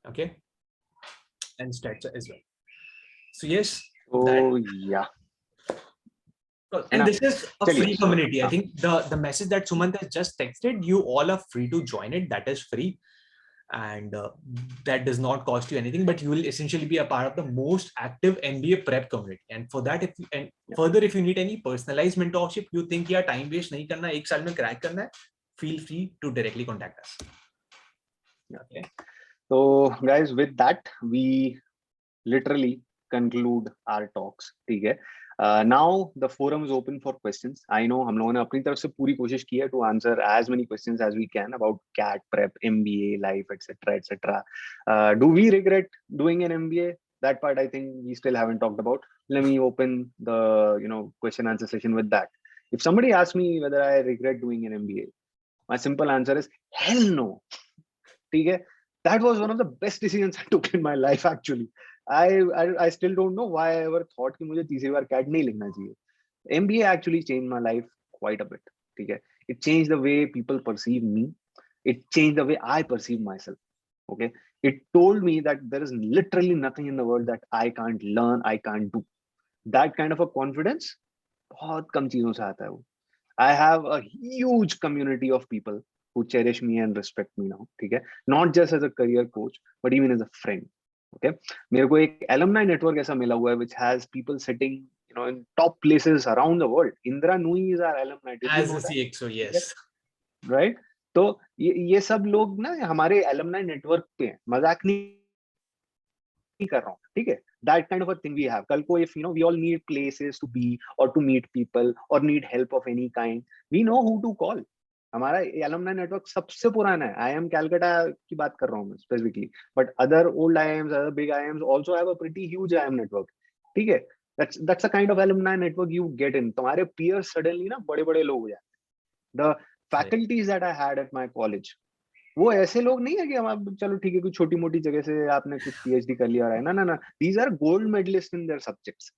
Okay, and structure as well. So yes, Oh yeah. and this is a Chaliye. free community. I think the message that Sumant has just texted, you all are free to join it. That is free, and that does not cost you anything. But you will essentially be a part of the most active MBA prep community. And for that, further, if you need any personalized mentorship, you think yeah time waste nahi karna, ek saal mein crack karna hai, feel free to directly contact us. Okay. So guys, with that, we literally conclude our talks. ठीक है? Now the forum is open for questions. I know हम लोगों ने अपनी तरफ से पूरी कोशिश की है to answer as many questions as we can about CAT prep, MBA, life, etc., etc. Do we regret doing an MBA? That part I think we still haven't talked about. Let me open the question answer session with that. If somebody asks me whether I regret doing an MBA, my simple answer is hell no. ठीक है? That was one of the best decisions I took in my life actually. I still don't know why I ever thought कि मुझे तीसरी बार CAT नहीं लिखना चाहिए. MBA actually changed my life quite a bit. ठीक है? It changed the way people perceive me. It changed the way I perceive myself. Okay? It told me that there is literally nothing in the world that I can't learn, I can't do. That kind of a confidence, बहुत कम चीजों से आता है वो. I have a huge community of people who cherish me and respect me now. ठीक है? Not just as a career coach, but even as a friend. Okay, मेरे को एक alumni network ऐसा मिला हुआ है which has people sitting in top places around the world. Indra Nui is our alumni. Did you As know a that? CXO, yes. Right? तो ये सब लोग ना हमारे alumni network पे हैं. मजाक नहीं कर रहा हूँ. ठीक है? That kind of a thing we have. कल को if we all need places to be or to meet people or need help of any kind, we know who to call. हमारा alumni network सबसे पुराना है. IIM Calcutta की बात कर रहा हूँ मैं specifically, but other old IIMs, other big IIMs also have a pretty huge IIM network. ठीक है? That's the kind of alumni network you get in. तुम्हारे peers suddenly ना बड़े-बड़े लोग हो जाते हैं. The faculties that I had at my college, वो ऐसे लोग नहीं है कि हम चलो ठीक है कुछ छोटी मोटी जगह से आपने कुछ PhD कर लिया है ना. These are gold medalists in their subjects.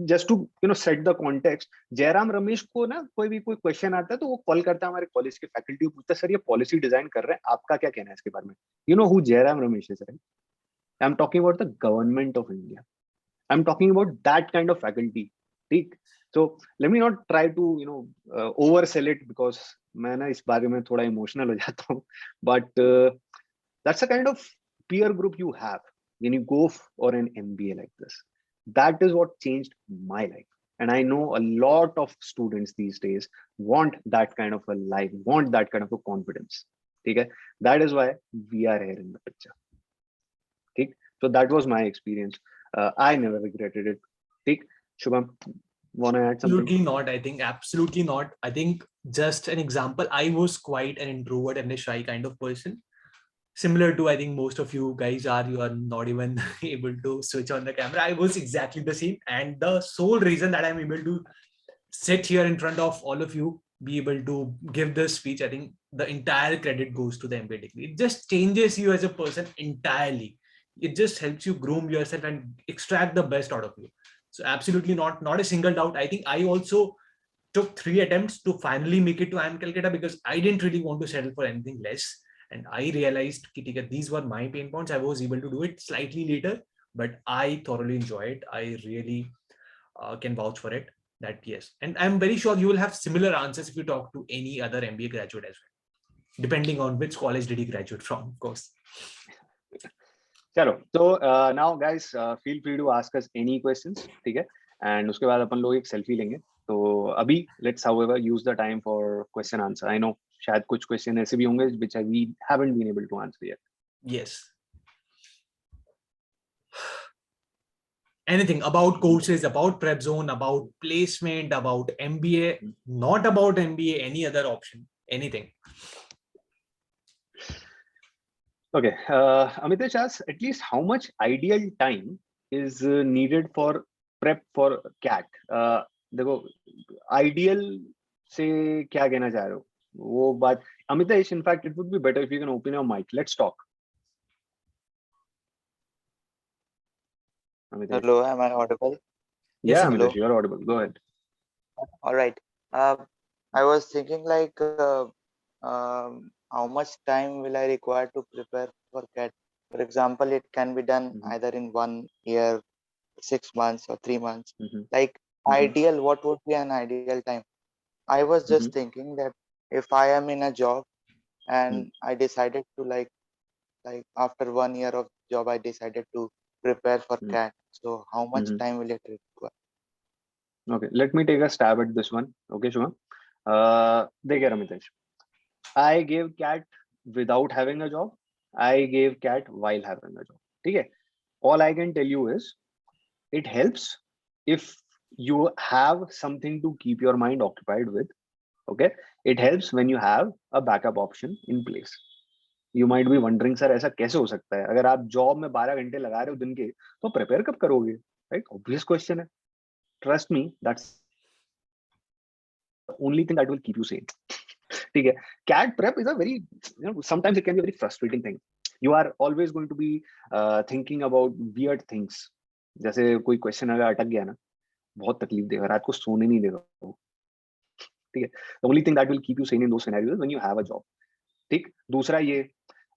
Just to set the context, Jairam Ramesh को ना कोई क्वेश्चन आता है तो वो कॉल करता है हमारे कॉलेज के फैकल्टी को, पूछता है सर ये पॉलिसी डिजाइन कर रहे हैं, आपका क्या कहना है इसके बारे में. You know who Jairam Ramesh is, right? I'm talking about the government of India. I'm talking about that kind of faculty. ठीक? So let me not try to oversell it because मैं ना इस बारे में थोड़ा इमोशनल हो जाता हूँ. But that's the kind of peer group you have when you go for an MBA like this. That is what changed my life. And I know a lot of students these days want that kind of a life, want that kind of a confidence. Okay? That is why we are here in the picture. Okay? So that was my experience. I never regretted it. Okay? Shubham, want to add something? Absolutely not. I think absolutely not. I think just an example, I was quite an introvert and a shy kind of person. Similar to, I think most of you guys are, you are not even able to switch on the camera. I was exactly the same. And the sole reason that I'm able to sit here in front of all of you, be able to give this speech, I think the entire credit goes to the MBA degree. It just changes you as a person entirely. It just helps you groom yourself and extract the best out of you. So absolutely not a single doubt. I think I also took 3 attempts to finally make it to IIM Calcutta because I didn't really want to settle for anything less. And I realized these were my pain points. I was able to do it slightly later, but I thoroughly enjoy it. I really can vouch for it. That yes. And I'm very sure you will have similar answers if you talk to any other MBA graduate as well, depending on which college did you graduate from, of course. चलो, so now guys feel free to ask us any questions, ठीक है? And उसके बाद अपन लोग एक selfie लेंगे. तो अभी let's however use the time for question answer. I know शायद कुछ question ऐसे भी होंगे which we haven't been able to answer yet. Yes. Anything about courses, about prep zone, about placement, about MBA, not about MBA, any other option, anything. Okay, Amitesh asks, at least how much ideal time is needed for prep for CAT? देखो ideal से क्या कहना चाह रहे हो वो बात Amitesh, in fact it would be better if you can open your mic. Let's talk. Amitesh. Hello, am I audible? Yeah, Yes, Amitesh, hello. you are audible. Go ahead. All right. Uh, I was thinking like how much time will I require to prepare for CAT? For example, it can be done Mhm. either in 1 year, 6 months, or 3 months. Mhm. Like Mhm. ideal, what would be an ideal time? I was just Mhm. thinking that if I am in a job and I decided to like after 1 year of job, I decided to prepare for Mhm. CAT. So how much Mhm. time will it require? Okay, let me take a stab at this one. Okay, Shubham. देखिए Amitesh, I gave CAT without having a job. I gave CAT while having a job. ठीक है? All I can tell you is it helps if you have something to keep your mind occupied with. Okay, it helps when you have a backup option in place. You might be wondering, sir, ऐसा कैसे हो सकता है? अगर आप job में 12 घंटे लगा रहे हो दिन के, तो प्रिपेयर कब करोगे? राइट, ऑब्वियस क्वेश्चन है. Trust me, that's only thing that will keep you sane. ठीक है? CAT prep is a very, sometimes it can be a very frustrating thing. You are always going to be thinking about weird things. जैसे कोई question अगर अटक गया ना, बहुत तकलीफ देगा, रात को सोने नहीं देगा वो. ठीक है? The only thing that will keep you sane in those scenarios is when you have a job. ठीक. दूसरा ये,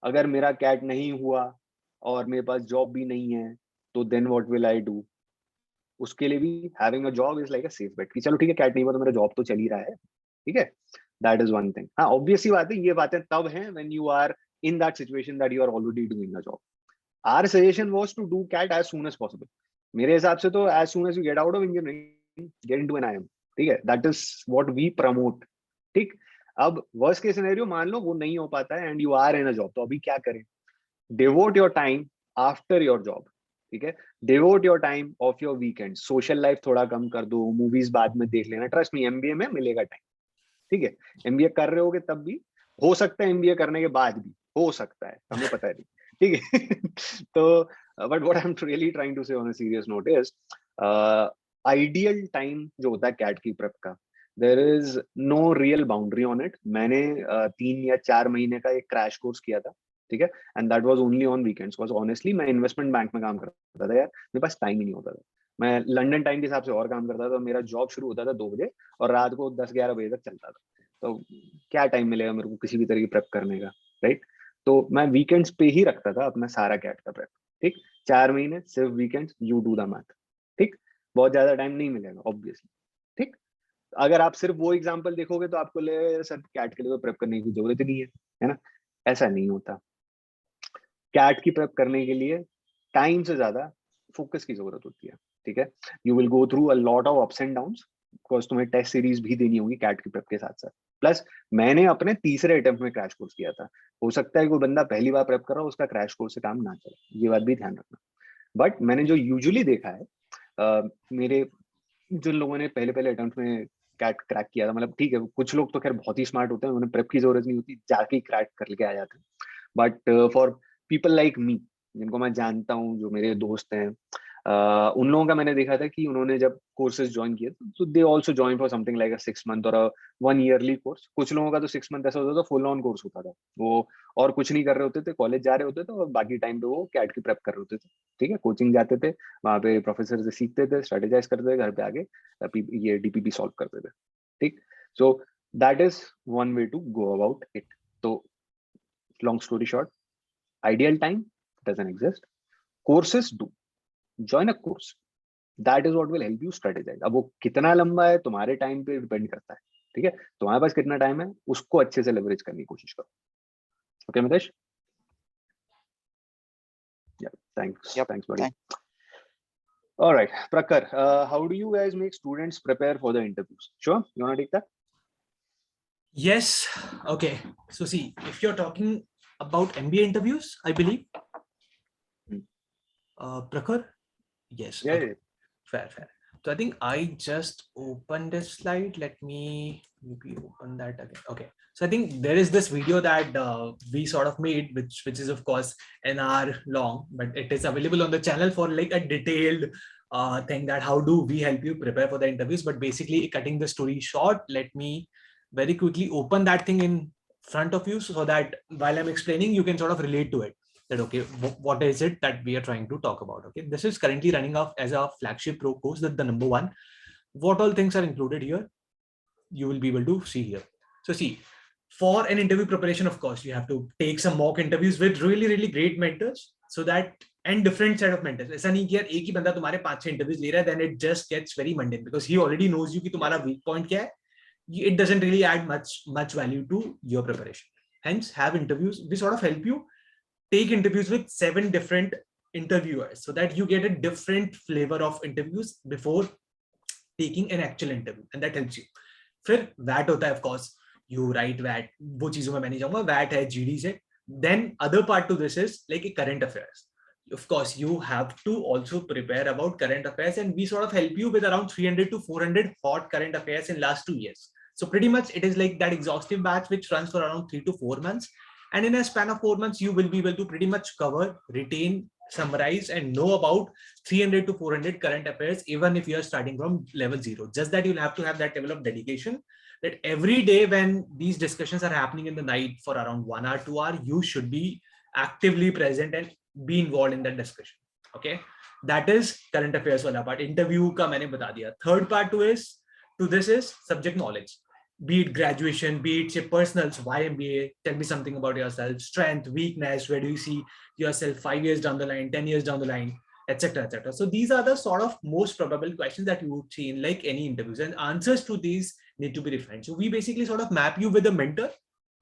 अगर मेरा CAT नहीं हुआ और मेरे पास जॉब भी नहीं है, तो then what will I do? उसके लिए भी having a job is like a safe bet कि चलो ठीक है, CAT नहीं हुआ तो मेरा जॉब तो चल ही रहा है. ठीक है? That is one thing. हाँ, obvious सी बात है, ये बातें तब हैं when you are in that situation that you are already doing a job. Our suggestion was to do CAT as soon as possible. मेरे हिसाब से तो as soon as you get out of engineering, get into an IIM. ठीक है? That is what we promote. ठीक. अब worst case scenario मान लो वो नहीं हो पाता है and you are in a job, तो अभी क्या करें? Devote your time after your job. ठीक है? Devote your time of your weekend. Social life थोड़ा कम कर दो, movies बाद में देख लेना. Trust me, MBA में मिलेगा time. ठीक है? MBA कर रहे होगे तब भी, हो सकता है MBA करने के बाद भी, हो सकता है, हमें पता नहीं. ठीक है? तो but what I'm really trying to say on a serious note is ideal time जो होता है CAT की prep का, there is no real boundary on it. मैंने 3 या 4 महीने का एक क्रैश कोर्स किया था. ठीक है? And that was only on weekends. Because honestly मैं इन्वेस्टमेंट बैंक में काम करता था यार, मेरे पास टाइम ही नहीं होता था. मैं लंदन टाइम के हिसाब से और काम करता था. मेरा जॉब शुरू होता था 2 बजे और रात को 10-11 बजे तक चलता था. तो क्या टाइम मिलेगा मेरे को किसी भी तरह की प्रेप करने का, राइट? तो मैं वीकेंड्स पे ही रखता था अपना सारा CAT का प्रेप. ठीक, 4 महीने सिर्फ weekends. You do the math. ठीक, बहुत ज्यादा टाइम नहीं मिलेगा ऑब्वियसली. ठीक, अगर आप सिर्फ वो एग्जांपल देखोगे तो आपको लगेगा सर CAT के लिए तो प्रेप करने की जरूरत ही नहीं है ना? ऐसा नहीं होता. CAT की प्रेप करने के लिए टाइम से ज्यादा फोकस की जरूरत होती है. ठीक है? You will go through a lot of ups and downs, because तुम्हें टेस्ट सीरीज भी देनी होगी CAT की प्रेप के साथ साथ. प्लस मैंने अपने तीसरे अटेम्प्ट में क्रैश कोर्स किया था. हो सकता है कोई बंदा पहली बार प्रेप कर रहा हो, उसका क्रैश कोर्स से काम ना चले, ये बात भी ध्यान रखना. बट मैंने जो यूजुअली देखा है, मेरे जिन लोगों ने पहले पहले अटेम्प्ट में CAT क्रैक किया था, मतलब ठीक है कुछ लोग तो खैर बहुत ही स्मार्ट होते हैं, उन्हें प्रेप की जरूरत नहीं होती, जाके क्रैक करके आ जाते हैं. But for people like me, जिनको मैं जानता हूँ, जो मेरे दोस्त हैं, उन लोगों का मैंने देखा था कि उन्होंने जब कोर्सेज ज्वाइन किए तो they also join for something like a 6 month और अ 1 ईयरली कोर्स. कुछ लोगों का तो 6 मंथ ऐसा होता था, फुल ऑन कोर्स होता था. वो और कुछ नहीं कर रहे होते थे, कॉलेज जा रहे होते थे और बाकी टाइम पे वो CAT की प्रेप कर रहे होते थे. ठीक है? कोचिंग जाते थे, वहाँ पे प्रोफेसर से सीखते थे, स्ट्रेटेजाइज करते थे, घर पे आगे ये DPP सॉल्व करते थे. ठीक, so that is one way to go about it. तो long story short, ideal time doesn't exist. Courses do. Join a course. That is what will help you strategize. अब वो कितना लंबा है तुम्हारे टाइम पे डिपेंड करता है. ठीक है? तुम्हारे पास कितना टाइम है उसको अच्छे से लेवरेज करने की कोशिश करो. Okay Mitesh? Yeah, thanks. Yep. Thanks, buddy. Thank All right, Prakhar, how do you guys make students prepare for the interviews? Sure, you want to take that? Yes. Okay. So see, if you're talking about MBA interviews, I believe. Prakhar? Yes. Yeah, Okay. yeah. Fair. So I think I just opened a slide. Let me maybe open that again. Okay. So I think there is this video that we sort of made, which is of course an hour long, but it is available on the channel for like a detailed thing that how do we help you prepare for the interviews. But basically, cutting the story short, let me very quickly open that thing in front of you so that while I'm explaining, you can sort of relate to it. That okay, what is it that we are trying to talk about? Okay, this is currently running off as a flagship pro course, that the number one. What all things are included here? You will be able to see here. So see, for an interview preparation, of course, you have to take some mock interviews with really great mentors, so that and different set of mentors. ऐसा नहीं कि यार एक ही बंदा तुम्हारे 5-6 interviews ले रहा है, then it just gets very mundane because he already knows you कि तुम्हारा weak point क्या है. It doesn't really add much value to your preparation. Hence, have interviews. We sort of help you take interviews with 7 different interviewers so that you get a different flavor of interviews before taking an actual interview, and that helps you. फिर VAT होता है, of course. You write VAT. वो चीजों में मैं नहीं जाऊंगा. VAT है GD से. Then other part to this is like a current affairs. Of course, you have to also prepare about current affairs, and we sort of help you with around 300 to 400 hot current affairs in last 2 years. So pretty much it is like that exhaustive batch which runs for around 3 to 4 months. And in a span of 4 months, you will be able to pretty much cover, retain, summarize, and know about 300 to 400 current affairs, even if you are starting from level 0. Just that you'll have to have that level of dedication that every day when these discussions are happening in the night for around 1 hour, 2 hour, you should be actively present and be involved in that discussion. Okay, that is current affairs wala part. Interview ka maine bata diya. Third part to this is subject knowledge. Be it graduation, be it say personals, why MBA, tell me something about yourself, strength, weakness, where do you see yourself 5 years down the line, 10 years down the line, etc., etc. So these are the sort of most probable questions that you would see in like any interviews, and answers to these need to be refined. So we basically sort of map you with a mentor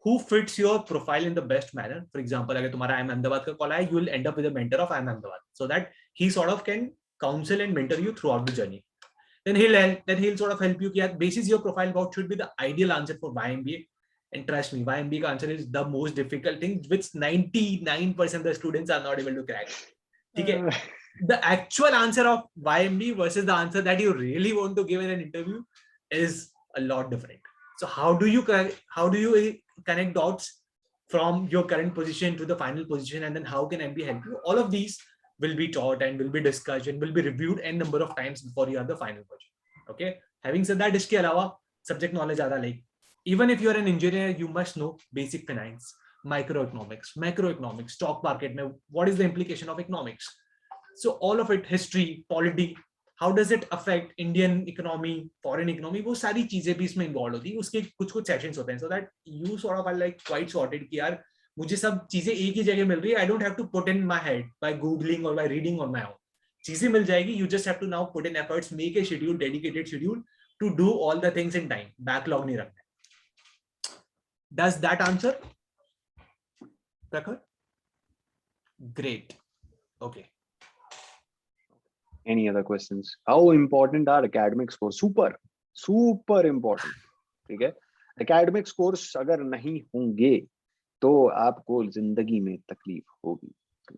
who fits your profile in the best manner. For example, अगर तुम्हारा IIM Ahmedabad का call आया, you will end up with a mentor of IIM Ahmedabad, so that he sort of can counsel and mentor you throughout the journey. Then he'll sort of help you that basis your profile, what should be the ideal answer for YMBA. And trust me, YMBA का answer is the most difficult thing, which 99% of the students are not able to crack. Okay? The actual answer of YMBA versus the answer that you really want to give in an interview is a lot different. So how do you connect dots from your current position to the final position, and then how can MBA help you? All of these will be taught and will be discussed and will be reviewed n number of times before you have the final version. Okay. Having said that, iske alawa subject knowledge aada, like even if you are an engineer, you must know basic finance, microeconomics, macroeconomics, stock market, what is the implication of economics. So all of it, history, polity, how does it affect Indian economy, foreign economy, वो सारी चीजें भी इसमें involved होती है. उसके कुछ sections होते हैं, so that you sort of are like quite sorted कि यार मुझे सब चीजें एक ही जगह मिल रही है. I don't have to put in my head by googling or by reading on my own. चीजें मिल जाएगी. You just have to now put in efforts, make a schedule, dedicated schedule to do all the things in time. Backlog नहीं रखना. Does that answer, Prakhar? Great. Okay. Any other questions? How important are academic scores? Super important. ठीक है. Academic scores अगर नहीं होंगे तो आपको जिंदगी में तकलीफ होगी.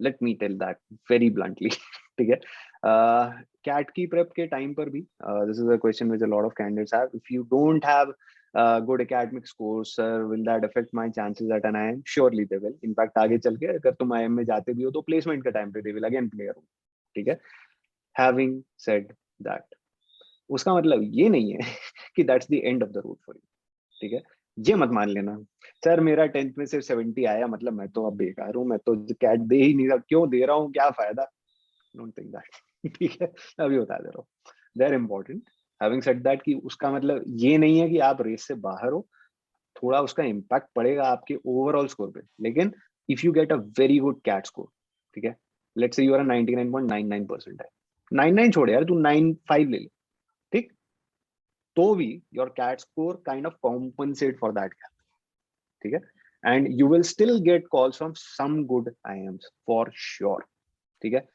Let me tell that very bluntly. ठीक है. CAT की prep के time पर भी this is a question which a lot of candidates have. If you don't have good academic scores, sir, will that affect my chances at an IIM? Surely they will. In fact, आगे चल के अगर तुम IIM में जाते भी हो तो placement के time पे they will again play a role. ठीक है. Having said that, उसका मतलब ये नहीं है कि that's the end of the road for you. ठीक है. ये मत मान लेना सर मेरा 10th में सिर्फ 70 आया मतलब मैं तो अब बेकार हूँ, मैं तो कैट दे ही नहीं रहा, क्यों दे रहा हूँ, क्या फायदा. Don't think that. ठीक है. अभी बता दे रहा हूँ. They are important. Having said that कि उसका मतलब ये नहीं है कि आप रेस से बाहर हो. थोड़ा उसका इम्पैक्ट पड़ेगा आपके ओवरऑल स्कोर पे. लेकिन if you get a very good CAT score, ठीक है, लेट्स से यू आर 99.99% है, 99 छोड़ यार, तू 95 ले ले, ठीक, तो भी your CAT score kind of compensate for that gap. ठीक है. And you will still get calls from some good IIMs for sure. ठीक है.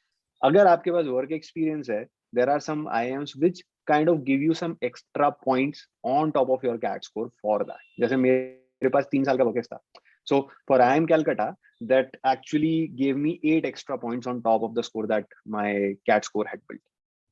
अगर आपके पास work experience है, there are some IIMs which kind of give you some extra points on top of your CAT score for that. जैसे मेरे पास 3 साल का work था. So for IIM Calcutta, that actually gave me 8 extra points on top of the score that my CAT score had built.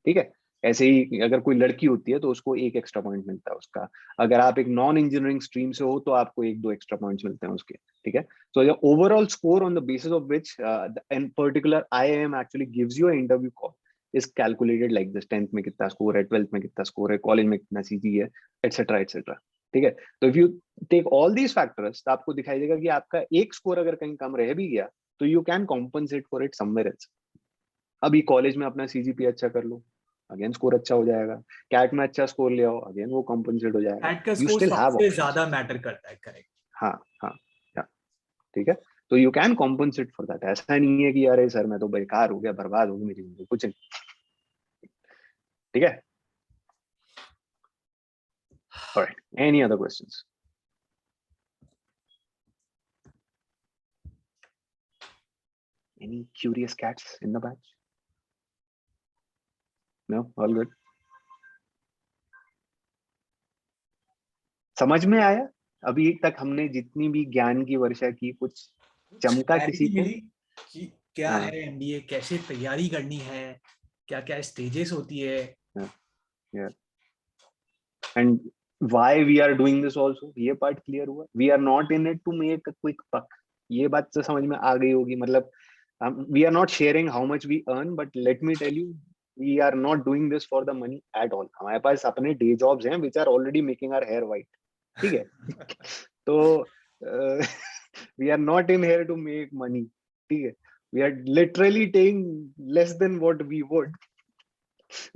ठीक है. ऐसे ही अगर कोई लड़की होती है तो उसको 1 एक्स्ट्रा पॉइंट मिलता है उसका, अगर आप एक नॉन इंजीनियरिंग स्ट्रीम से हो तो आपको 1-2 एक्स्ट्रा पॉइंट्स मिलते हैं उसके, ठीक है। So the overall score on the basis of which in particular IIM actually gives you a interview call is calculated like this. 10th में कितना स्कोर है, 12th में कितना स्कोर है, कॉलेज में कितना CG है, एटसेट्रा एटसेट्रा, ठीक है। तो if you take all these factors तो आपको दिखाई देगा कि आपका एक स्कोर अगर कहीं कम रह भी गया तो you can compensate for it somewhere else. अभी कॉलेज में अपना CGPA अच्छा कर लो, अगेन स्कोर अच्छा हो जाएगा। कैट में अच्छा स्कोर ले आओ, अगेन वो कॉम्पनसेट हो जाएगा। कैट का यू स्कोर स्टिल हैव सबसे ऑप्शंस। ज्यादा मैटर करता है, करेक्ट। हाँ हाँ हाँ, ठीक है। तो you can compensate for that. ऐसा नहीं है कि अरे सर मैं तो बेकार हो गया, बर्बाद हो गई मेरी जिंदगी, कुछ नहीं, ठीक है। Alright, any other questions? Any curious cats in the batch? No, all good. समझ में आया अभी तक हमने जितनी भी ज्ञान की वर्षा की, कुछ चमका किसी Clarity को? मिली कि क्या हाँ, है MBA, कैसे तैयारी करनी है, क्या क्या स्टेजेस होती है। yeah. And why we are doing this also, ये पार्ट क्लियर हुआ। We are not in it to make a quick buck, ये बात तो समझ में आ गई होगी। मतलब we are not sharing how much we earn, but let me tell you, we are not doing this for the money at all. हमारे पास अपने डे जॉब्स हैं which are already making our hair white, ठीक है। तो we are not in here to make money, ठीक है। We are literally taking less than what we would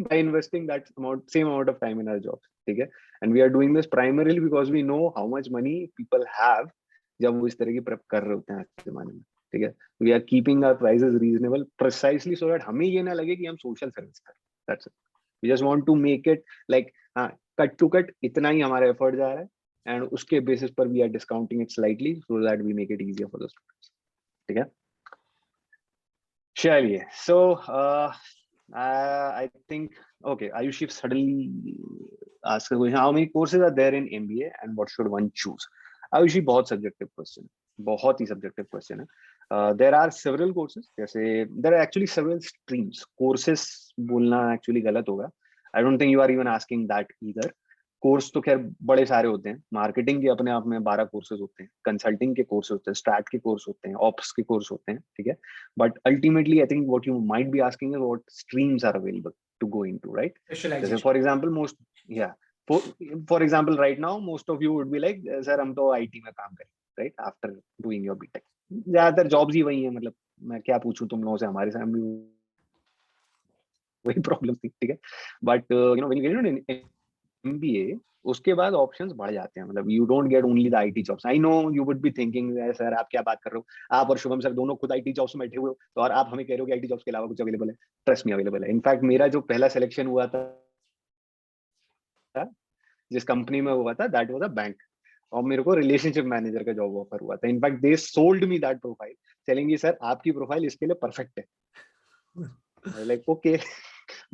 by investing that same amount of time in our jobs, ठीक है। And we are doing this primarily because we know how much money people have जब वो इस तरह की prep कर रहे होते हैं आज के जमाने में, ठीक है। We are keeping our prices reasonable precisely so that हमें ये ना लगे कि हम सोशल सर्विस कर रहे हैं। That's it. We just want to make it like हाँ, कट टू कट इतना ही हमारा एफर्ट जा रहा है, एंड उसके बेसिस पर we are discounting it slightly so that we make it easier for the students, ठीक है। चलिए, सो I think okay, Ayushi suddenly asked a question, how many courses are there in MBA and what should one choose? Ayushi, बहुत subjective question, बहुत ही subjective question है। There are several courses, जैसे there are actually several streams. Courses बोलना actually गलत होगा। I don't think you are even asking that either. Course तो खैर बड़े सारे होते हैं। मार्केटिंग के अपने आप में 12 कोर्सेज होते हैं, कंसल्टिंग के कोर्स होते हैं, स्ट्रैट के कोर्स होते हैं, ऑप्स के कोर्स होते हैं, ठीक है। But ultimately I think what you might be asking is what streams are available to go into, right. जैसे फॉर एग्जांपल मोस्ट या for example right now most of you would be like sir हम तो IT में काम करें, right, after doing your BTech. ज्यादातर jobs ही वही है, मतलब मैं क्या पूछूं तुम लोगों से, हमारे सामने वही प्रॉब्लम थी, ठीक है। But you know when you get in MBA उसके बाद ऑप्शंस बढ़ जाते हैं। मतलब you don't get only the IT jobs. I know you would be thinking sir आप क्या बात कर रहे हो, आप और शुभम सर दोनों खुद आईटी जॉब्स में बैठे हुए हो, तो और आप हमें कह रहे हो कि आईटी जॉब्स के अलावा कुछ अवेलेबल है। ट्रस्ट मी, अवेलेबल है। इनफैक्ट मेरा जो पहला सिलेक्शन हुआ था जिस कंपनी में हुआ था दैट वाज अ बैंक, और मेरे को रिलेशनशिप मैनेजर का जॉब ऑफर हुआ था। In fact they sold me that profile telling sir आपकी प्रोफाइल इसके लिए परफेक्ट है। Like okay,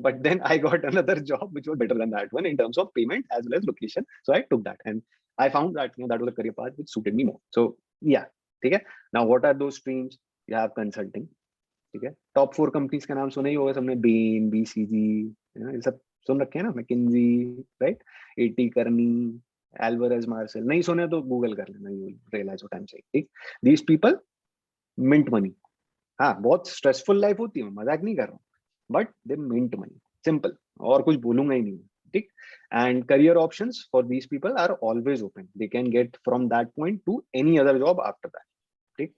but then I got another job which was better than that one in terms of payment as well as location, so I took that and I found that that was a career path which suited me more. So yeah, ठीक है। Now what are those streams? You have consulting, ठीक है। top 4 companies का नाम सुना ही होगा सबने, Bain, BCG, ये सब सुन रखे हैं ना, McKinsey, right, AT Kearney, Alvarez Marsal। नहीं सुने तो गूगल कर लेना, you will realize what I'm saying, ठीक। These people mint money। हाँ, बहुत स्ट्रेसफुल लाइफ होती है, मजाक नहीं कर रहा हूँ, but they mint money, simple, और कुछ बोलूंगा ही नहीं, ठीक। And career options for these people are always open, they can get from that point to any other job after that, ठीक।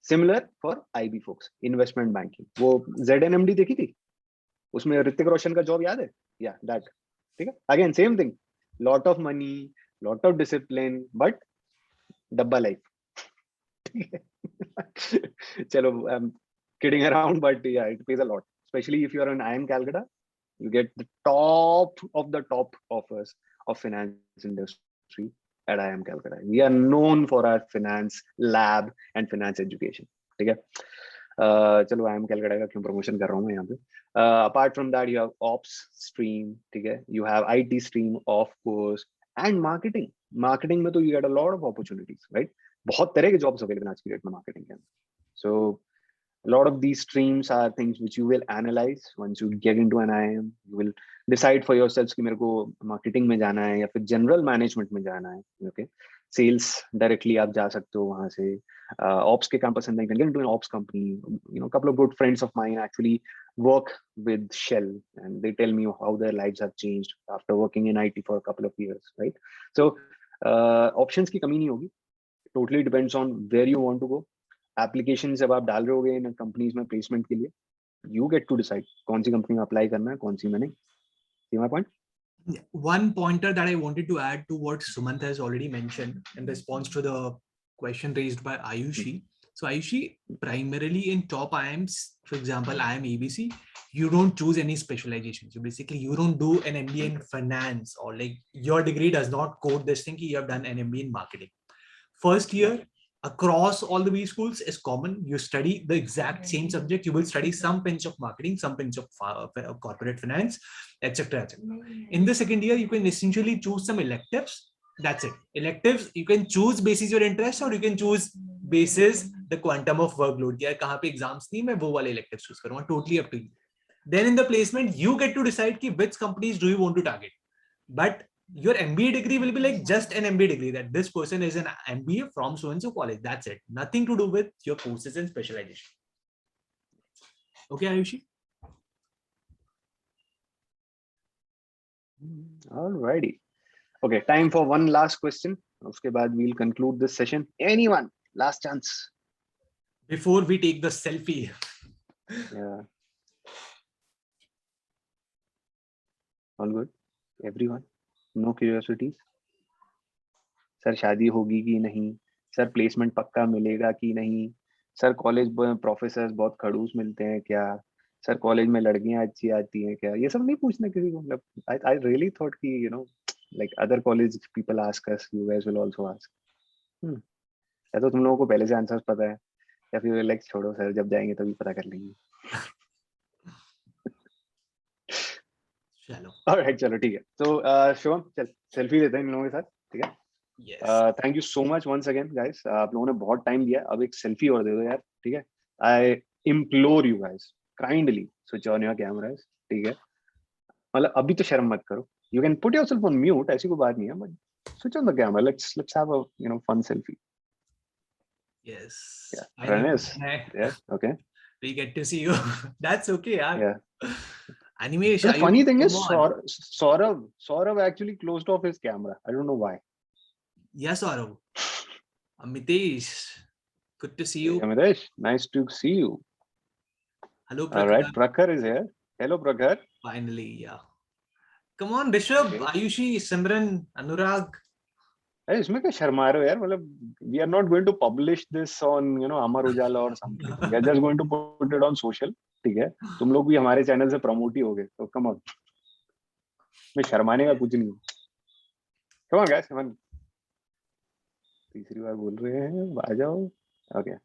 Similar for IB folks, investment banking, वो ZNMD देखी थी, उसमें ऋतिक रोशन का जॉब याद है, या दैट, ठीक है। Again same thing, lot of money, lot of discipline, but डब्बा लाइफ, ठीक है। चलो, kidding around, but yeah, it pays a lot, especially if you are in IIM Calcutta. You get the top of the top offers of finance industry at IIM Calcutta. We are known for our finance lab and finance education, ठीक है। चलो IIM Calcutta का क्यों promotion कर रहा हूँ मैं यहाँ पे। Apart from that, you have ops stream, ठीक है, you have IT stream of course, and marketing. Marketing में तो you get a lot of opportunities, right? बहुत तरह के jobs अवेलेबल आज की डेट में मार्केटिंग के अंदर। So A lot of these streams are things which you will analyze once you get into an IIM. You will decide for yourselves कि मेरे को marketing में जाना है या फिर general management में जाना है. Okay, sales directly आप जा सकते हो वहाँ से. Ops के campus and then you can get into an ops company. You know, a couple of good friends of mine actually work with Shell, and they tell me how their lives have changed after working in IT for a couple of years. Right, so options की कमी नहीं होगी. Totally depends on where you want to go. Application जब आप डाल रहे होगे इन companies में प्लेसमेंट के लिए, यू गेट टू डिसाइड कौन सी कंपनी में अप्लाई करना है, कौन सी में नहीं. See my point? One pointer that I wanted to add to what Sumant has already mentioned in response to the question raised by Ayushi. So Ayushi, primarily in top IIMs, for example, IIM ABC, you don't choose any specialization. So basically, you don't do an MBA in finance, or like your degree does not code this thing. You have done an MBA in marketing. First year, across all the B schools is common. You study the exact same subject. You will study some pinch of marketing, some pinch of corporate finance, etc. In the second year, you can essentially choose some electives. That's it. Electives, you can choose basis your interest, or you can choose basis the quantum of workload. यार कहाँ पे exams नहीं, मैं वो वाले electives choose करूँगा. Totally up to you. Then in the placement, you get to decide कि which companies do you want to target. But your MBA degree will be like just an MBA degree, that this person is an MBA from so and so college. That's it. Nothing to do with your courses and specialization. Okay, Ayushi? Alrighty. Okay, time for one last question. उसके बाद we'll conclude this session. Anyone? Last chance. Before we take the selfie. Yeah. All good? Everyone? No curiosities? Sir शादी होगी कि नहीं? Sir placement पक्का मिलेगा कि नहीं? सर कॉलेज प्रोफेसर्स बहुत खड़ूस मिलते हैं क्या? सर कॉलेज में लड़कियां अच्छी आती हैं क्या? ये सब नहीं पूछना किसी को. मतलब I really thought कि you know like other college people ask us, you guys will also ask. या तो तुम लोगों को पहले से आंसर्स पता है, या फिर लाइक छोड़ो सर, जब जाएंगे तभी पता कर लेंगे. चलो. ऑलराइट, चलो ठीक है. तो शिवम चल सेल्फी लेते हैं इन लोगों के साथ, ठीक है? Yes. Thank you so much once again guys. आप लोगों ने बहुत टाइम दिया. अब एक सेल्फी और दे दो यार, ठीक है? I implore you guys kindly switch on your cameras, ठीक है? मतलब अभी तो शर्म मत करो. You can put yourself on mute, ऐसी कोई बात नहीं है, but switch on the camera. Let's have a you know fun selfie. Yes. Yeah, I know. Pranesh. Yeah, okay. We get to see you. That's okay, yaar. Yeah. Animation. The funny thing is, come on. Saurav actually closed off his camera. I don't know why. Yes, Saurav. Amitesh. Good to see you. Amitesh, nice to see you. Hello, All Prakhar. right, Prakhar is here. Hello, Prakhar. Finally, yeah. Come on, Rishabh, Okay. Ayushi, Simran, Anurag. अरे इसमें क्या शर्मा रहे हो यार? मतलब we are not going to publish this on you know Amar Ujala or something. We are just going to put it on social. ठीक है? तुम लोग भी हमारे चैनल से प्रमोट ही होगे, तो come on. में शर्माने का कुछ नहीं. Come on guys, come on. तीसरी बार बोल रहे हैं, आ जाओ. Okay.